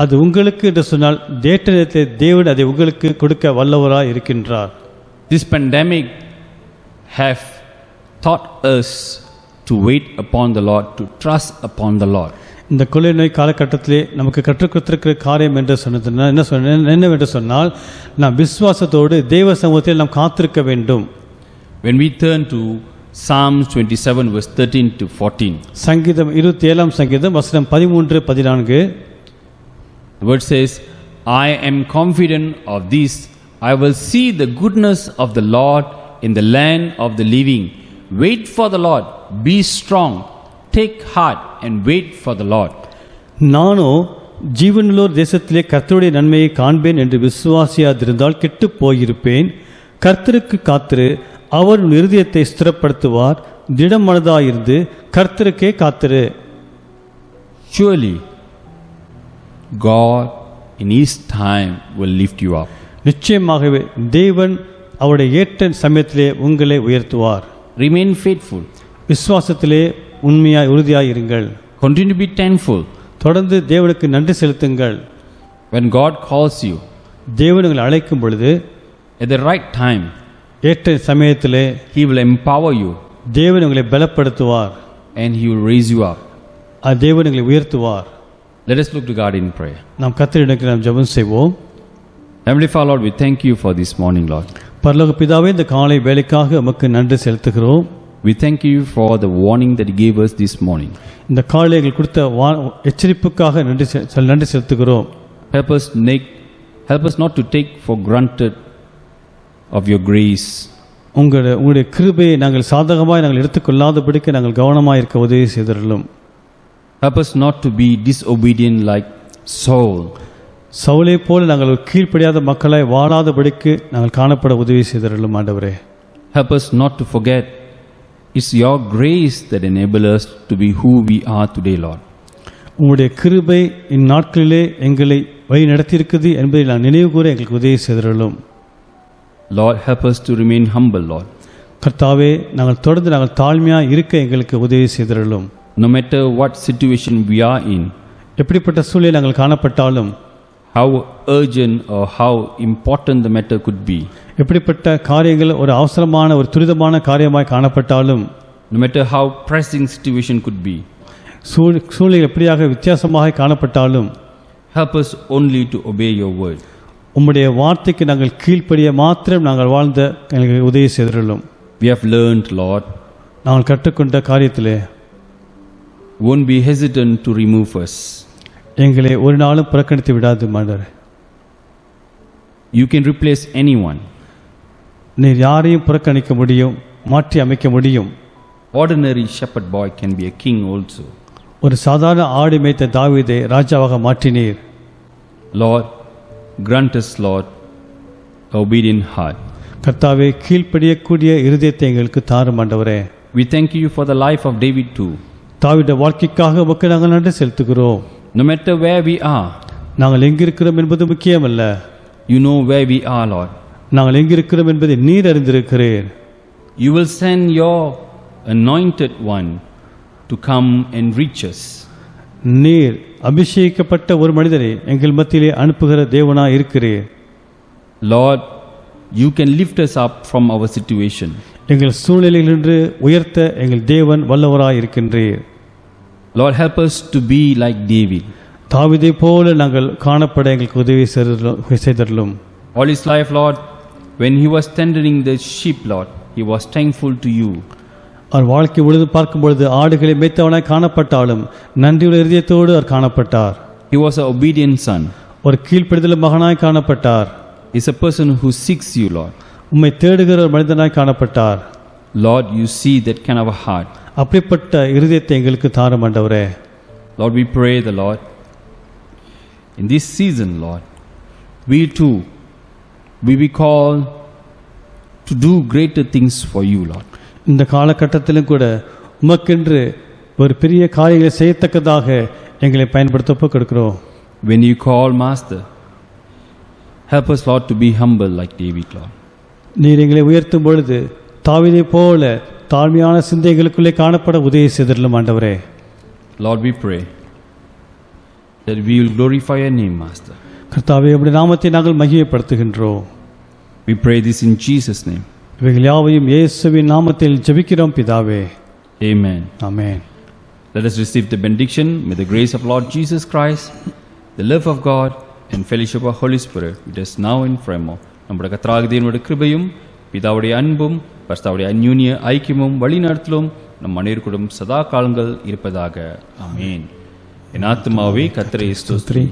Speaker 5: அது உங்களுக்கு என்று சொன்னால் ஏற்ற நேரத்திலே தேவன் அதை உங்களுக்கு கொடுக்க வல்லவராய் இருக்கின்றார்.
Speaker 4: This pandemic have taught us to wait upon the Lord, to trust upon the Lord.
Speaker 5: இந்த கொள்ளை நோய் காலகட்டத்திலே நமக்கு கற்றுக் கொடுத்திருக்கிற காரியம் என்று சொன்னதுன்னா என்னவென்று சொன்னால், நாம் விசுவாசத்தோடு தேவ சமூகத்தில் நாம் காத்திருக்க வேண்டும்.
Speaker 4: When we turn to Psalms 27 verse 13 to 14,
Speaker 5: சங்கீதம் 27 சங்கீதம் வசனம் 13 14.
Speaker 4: the word says, I am confident of this, I will see the goodness of the Lord in the land of the living. Wait for the Lord, be strong, take heart and wait for the Lord.
Speaker 5: நானோ ஜீவனுள்ளோர் தேசத்திலே கர்த்தருடைய நன்மையை காண்பேன் என்று விசுவாசியாதிருந்தால் கெட்டு போயிருப்பேன். கர்த்தருக்கு காத்திரு, அவர் உன் இருதயத்தை ஸ்திரப்படுத்துவார். திடம் மனதாயிருந்து கர்த்தருக்கே காத்திரு.
Speaker 4: Surely God in His time will lift you up.
Speaker 5: நிச்சயமாகவே தேவன் அவருடைய ஏற்ற சமயத்திலே உங்களை உயர்த்துவார்.
Speaker 4: Remain faithful,
Speaker 5: விசுவாசத்திலே உண்மையாய் உறுதியாய் இருங்கள்.
Speaker 4: continue to be thankful.
Speaker 5: தொடர்ந்து தேவனுக்கு நன்றி செலுத்துங்கள்.
Speaker 4: When God calls you
Speaker 5: தேவன் உங்களை அழைக்கும் பொழுது
Speaker 4: at the right time,
Speaker 5: ஏற்ற சமயத்திலே
Speaker 4: He will empower you
Speaker 5: தேவன் உங்களை பலப்படுத்துவார்.
Speaker 4: and He will raise you up.
Speaker 5: தேவன் உங்களை உயர்த்துவார்.
Speaker 4: Let us look to God in prayer.
Speaker 5: நாம் கர்த்தரிடத்தில் நாம் ஜெபம் செய்வோம்.
Speaker 4: Heavenly Father, Lord, we thank you for this morning, Lord.
Speaker 5: பரலோக பிதாவே, இந்த காலை வேலைக்காக உமக்கு நன்றி செலுத்துகிறோம்.
Speaker 4: We thank you for the warning that you gave us this morning.
Speaker 5: இந்த காலை எங்களுக்கு கொடுத்த எச்சரிப்புக்காக நன்றி செலுத்துகிறோம்.
Speaker 4: Help us not to take for granted of your grace.
Speaker 5: உங்களுடைய கிருபையை நாங்கள் சாதகமாய் நாங்கள் எடுத்துக்கொள்ளாதபடிக்கு நாங்கள் கவனமாக இருக்க உதவி செய்தருளும்.
Speaker 4: Help us not to be disobedient like Saul.
Speaker 5: சவுலை போல நாங்கள் கீழ்ப்படியாத மக்களாய் வாழாதபடிக்கு நாங்கள் காணப்பட உதவி செய்தருளும் ஆண்டவரே.
Speaker 4: Help us not to forget it's your grace that enables us to be who we are today, Lord.
Speaker 5: உம்முடைய கிருபை இந்நாட்களிலே எங்களை வழி நடத்தியிருக்குது என்பதை நான் நினைவு கூற எங்களுக்கு உதவி செய்தருளும்.
Speaker 4: Lord, help us to remain humble, Lord.
Speaker 5: கர்த்தாவே, நாங்கள் தாழ்மையாக இருக்க எங்களுக்கு உதவி செய்தருளும்.
Speaker 4: No matter what situation we are in,
Speaker 5: எப்படிப்பட்ட சூழ்நிலை நாங்கள் காணப்பட்டாலும்,
Speaker 4: how urgent or how important the matter could be,
Speaker 5: எப்படிப்பட்ட காரியங்கள் ஒரு அவசரமான ஒரு துரிதமான காரியமாய் காணப்பட்டாலும்,
Speaker 4: no matter how pressing situation could be,
Speaker 5: சூழ்நிலை எப்படியாக வித்தியாசமாக காணப்பட்டாலும்,
Speaker 4: help us only to obey your word.
Speaker 5: உம்முடைய வார்த்தைக்கு நாங்கள் கீழ்ப்படிய மாத்திரம் நாங்கள் வாழ்ந்த எங்களுக்கு உதவி செய்தருளும்.
Speaker 4: We have learned, Lord,
Speaker 5: நாங்கள் கற்றுக்கொண்ட காரியத்திலே
Speaker 4: won't be hesitant to remove us.
Speaker 5: எங்களை ஒரு நாளும் புறக்கணித்து விடாது மாண்டவர்.
Speaker 4: You can replace anyone.
Speaker 5: நீர் யாரையும் புறக்கணிக்க முடியும், மாற்றி அமைக்க முடியும்.
Speaker 4: Ordinary shepherd boy can be a king also.
Speaker 5: ஒரு சாதாரண ஆடு மேய்த்த தாவீதை ராஜாவாக மாற்றினீர்.
Speaker 4: Lord, grant us, Lord, obedient heart.
Speaker 5: கர்த்தாவே, கீழ்ப்படியக்கூடிய இருதயத்தை எங்களுக்கு தாரும் ஆண்டவரே.
Speaker 4: We thank you for the life of David too.
Speaker 5: தாவீது வாழ்க்கைக்காக உமக்கு நாங்கள் நன்றி செலுத்துகிறோம்.
Speaker 4: No matter where we are,
Speaker 5: நாங்கள் எங்கிருக்கிறோம் என்பது முக்கியமல்ல,
Speaker 4: you know where we are, Lord.
Speaker 5: நாங்கள் எங்கிருக்கிறோம் என்பதை நீர் அறிந்திருக்கிறீர்.
Speaker 4: You will send your anointed one to come and reach us.
Speaker 5: நீர் அபிஷேகிக்கப்பட்ட ஒரு மனிதனை எங்கள் மத்தியிலே அனுப்புகிற தேவனாய் இருக்கிறீர்.
Speaker 4: Lord, you can lift us up from our situation.
Speaker 5: எங்கள் சூழ்நிலையிலிருந்து உயர்த்த எங்கள் தேவன் வல்லவராய் இருக்கின்றீர்.
Speaker 4: Lord, help us to be like David.
Speaker 5: தாவீதை போல நாங்கள் காணப்பட எங்களுக்கு உதவி செய்தருளும்.
Speaker 4: All his life, Lord, when he was tendering the sheep, Lord, he was thankful to you.
Speaker 5: அவர் வாழ்க்கை முழுது பார்க்கும் பொழுது ஆடுகளை மேய்த்தவனாய் காணப்பட்டாலும் நன்றியுள்ள இருதயத்தோடு அவர் காணப்பட்டார்.
Speaker 4: He was an obedient son.
Speaker 5: ஒரு கீழ்ப்படிதல் மகனாய் காணப்பட்டார்.
Speaker 4: He's a person who seeks you, Lord.
Speaker 5: உம்மை தேடுகிற ஒரு மனிதனாய் காணப்பட்டார்.
Speaker 4: Lord, you see that kind of a heart.
Speaker 5: அப்படிப்பட்ட இருதயத்தை எங்களுக்கு தாரும் ஆண்டவரே.
Speaker 4: Lord, we pray the Lord, in this season, Lord, we too, we be called to do greater things for you, Lord.
Speaker 5: இந்த காலகட்டத்திலும் கூட உமக்கென்று ஒரு பெரிய காரியங்களை செய்யத்தக்கதாக எங்களை பயன்படுத்த ஒப்புக்கொடுக்கிறோம்.
Speaker 4: When you call, Master, help us, Lord, to be humble like David, Lord.
Speaker 5: நீர் எங்களை உயர்த்தும் பொழுது தாவீதை போல தாழ்மையான சிந்தைகளுக்குள்ளே காணப்பட உதவி செய்தருளும் ஆண்டவரே.
Speaker 4: Lord, we pray that we will glorify your name, Master.
Speaker 5: கர்த்தாவே, உம்முடைய நாமத்தை நாங்கள் மகிமைப்படுத்துகின்றோம்.
Speaker 4: We pray this in Jesus' name.
Speaker 5: இவைகள் யாவையும் இயேசுவின் நாமத்தில் ஜெபிக்கிறோம் பிதாவே.
Speaker 4: Amen.
Speaker 5: Amen.
Speaker 4: Let us receive the benediction. May the grace of Lord Jesus Christ, the love of God, and fellowship of Holy Spirit with us now and forevermore. நம்முடைய கர்த்தராகிய தேவனுடைய கிருபையும் பிதாவுடைய அன்பும் பரிசுத்தாவுடைய அந்யோன்ய ஐக்கியமும் வழிநடத்தலும் நம் அனைவருக்கும் சதா காலங்கள் இருப்பதாக. ஆமென். என் ஆத்துமாவே கர்த்தரை ஸ்தோத்திரி,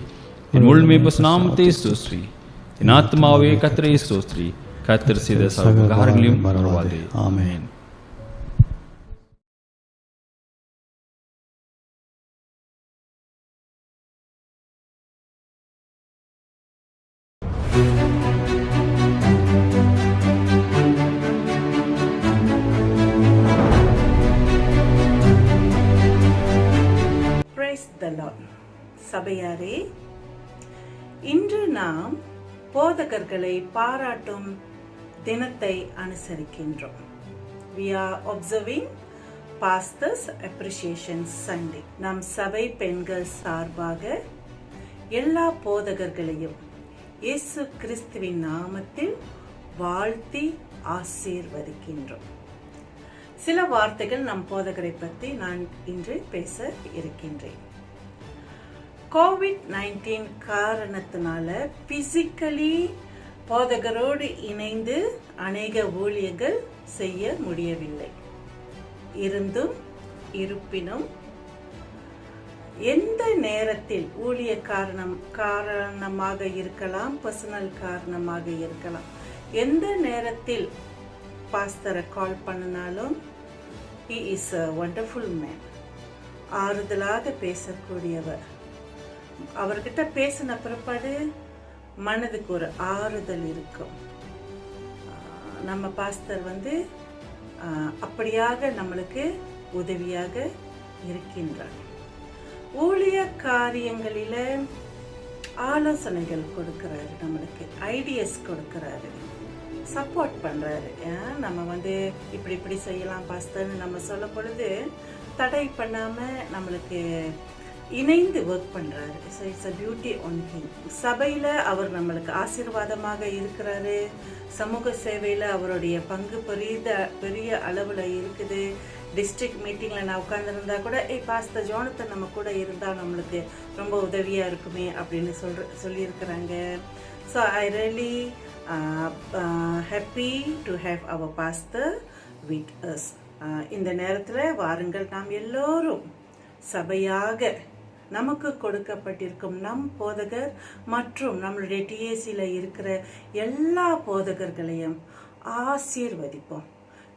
Speaker 4: என் முழுமையான நாமத்தை ஸ்தோத்திரி. என் ஆத்துமாவே கர்த்தரை ஸ்தோத்திரி, கர்த்தர் செய்த சகல உபகாரங்களையும் மறவாதே. ஆமென்.
Speaker 6: சபையாரே, இன்று நாம் போதகர்களை பாராட்டும் தினத்தை அனுசரிக்கின்றோம். We are observing Pastors Appreciation Sunday. நம் சபை பெண்கள் சார்பாக எல்லா போதகர்களையும் இயேசு கிறிஸ்துவின் நாமத்தில் வாழ்த்தி ஆசீர்வதிக்கின்றோம். சில வார்த்தைகள் நம் போதகரை பற்றி நான் இன்று பேச இருக்கின்றேன். COVID-19 காரணத்தினால பிசிக்கலி போதகரோடு இணைந்து அநேக ஊழியர்கள் செய்ய முடியவில்லை. இருப்பினும் எந்த நேரத்தில் ஊழிய காரணமாக இருக்கலாம், பர்சனல் காரணமாக இருக்கலாம், எந்த நேரத்தில் பாஸ்டரை கால் பண்ணினாலும் he is a wonderful man. ஆறுதலாக பேசக்கூடியவர். அவர்கிட்ட பேசின பிற்பாடு மனதுக்கு ஒரு ஆறுதல் இருக்கும். நம்ம பாஸ்டர் அப்படியாக நம்மளுக்கு உதவியாக இருக்கின்றார். ஊழிய காரியங்களில ஆலோசனைகள் கொடுக்கறாரு, நம்மளுக்கு ஐடியாஸ் கொடுக்கறாரு, சப்போர்ட் பண்றாரு. நம்ம வந்து இப்படி இப்படி செய்யலாம் பாஸ்டர்னு நம்ம சொல்லும் பொழுது தடை பண்ணாம நம்மளுக்கு இணைந்து ஒர்க் பண்றாரு. So it's a beauty one him. சபையில அவர் நம்மளுக்கு ஆசீர்வாதமாக இருக்கிறாரு. சமூக சேவையில் அவருடைய பங்கு பெரிய அளவில் இருக்குது. டிஸ்ட்ரிக்ட் மீட்டிங்கில் நான் உட்காந்துருந்தா கூட பாஸ்டர் ஜோனத்தன் நம்ம கூட இருந்தால் நம்மளுக்கு ரொம்ப உதவியாக இருக்குமே அப்படின்னு சொல்லியிருக்கிறாங்க. So I really happy to have our pastor with us. இந்த நேரத்தில் வாருங்கள், நாம் எல்லோரும் சபையாக நமக்கு கொடுக்கப்பட்டிருக்கும் நம் போதகர் மற்றும் நம்மளுடைய டிஏசியில் இருக்கிற எல்லா போதகர்களையும் ஆசீர்வதிப்போம்.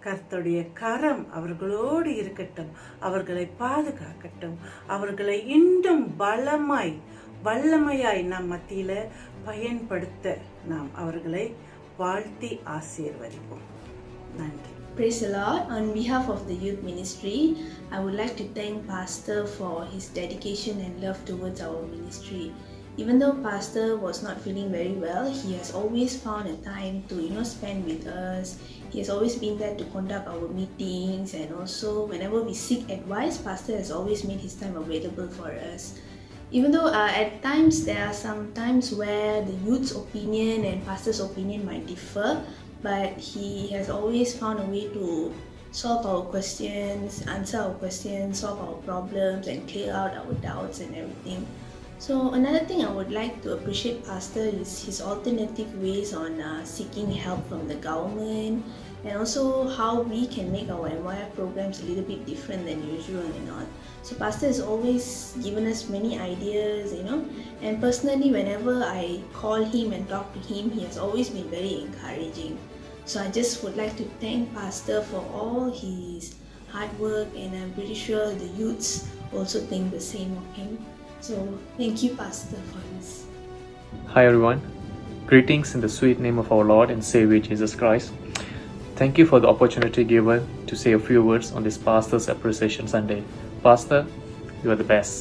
Speaker 6: கர்த்தருடைய கரம் அவர்களோடு இருக்கட்டும், அவர்களை பாதுகாக்கட்டும், அவர்களை இன்னும் வல்லமையாய் நம் மத்தியில் பயன்படுத்த நாம் அவர்களை வாழ்த்தி ஆசீர்வதிப்போம். நன்றி.
Speaker 7: Praise the Lord. On behalf of the youth ministry, I would like to thank Pastor for his dedication and love towards our ministry. Even though Pastor was not feeling very well, he has always found a time to spend with us. He has always been there to conduct our meetings, and also whenever we seek advice, Pastor has always made his time available for us. Even though at times there are some times where the youth's opinion and Pastor's opinion might differ, but he has always found a way to solve our questions, answer our questions, solve our problems, and clear out our doubts and everything. So another thing I would like to appreciate Pastor is his alternative ways on seeking help from the government, and also how we can make our MYF programs a little bit different than usual and all. So Pastor has always given us many ideas, and personally whenever I call him and talk to him, he has always been very encouraging. So I just would like to thank Pastor for all his hard work, and I'm pretty sure the youths also think the same of him. So thank you, Pastor, for this.
Speaker 8: Hi everyone. Greetings in the sweet name of our Lord and Savior Jesus Christ. Thank you for the opportunity given to say a few words on this Pastor's Appreciation Sunday. Pastor, you are the best.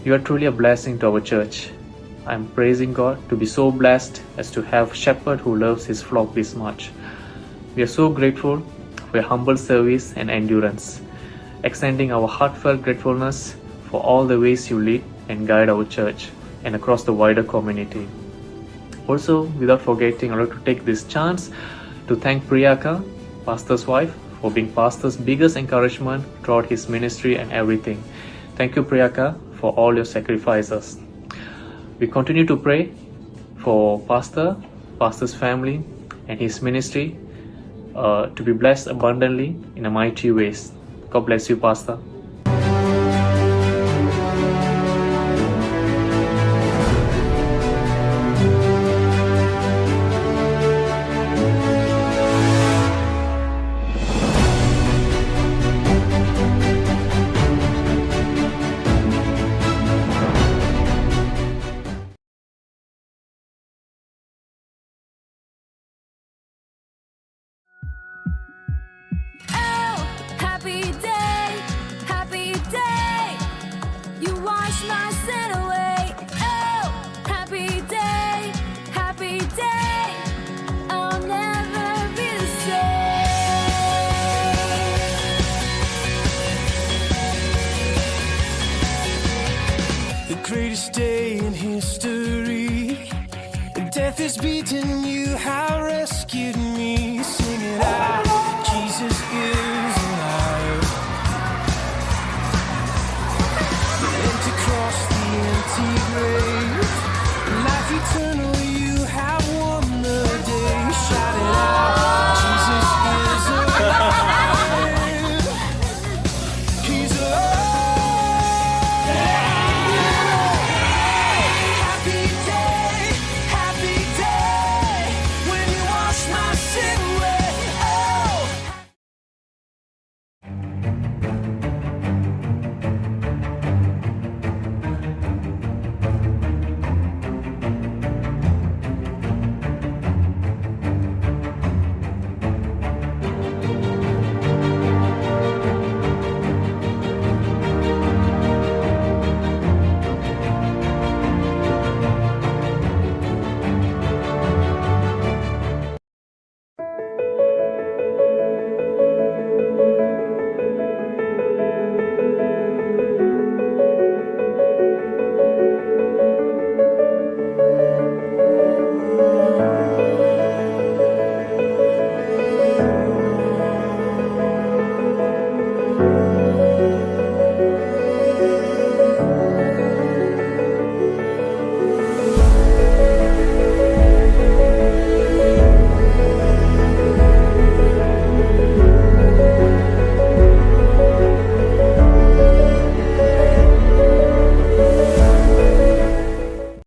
Speaker 8: You are truly a blessing to our church. I am praising God to be so blessed as to have a shepherd who loves his flock this much. We are so grateful for your humble service and endurance, extending our heartfelt gratefulness for all the ways you lead and guide our church and across the wider community. Also, without forgetting, I would like to take this chance to thank Priyaka, Pastor's wife, for being Pastor's biggest encouragement throughout his ministry and everything. Thank you, Priyaka, for all your sacrifices. We continue to pray for Pastor's family, and his ministry to be blessed abundantly in a mighty ways. God bless you, Pastor.
Speaker 9: Happy day, you wash my sin away. Oh, happy day, I'll never be the same.
Speaker 10: The greatest day in history, death has beaten, you have rescued.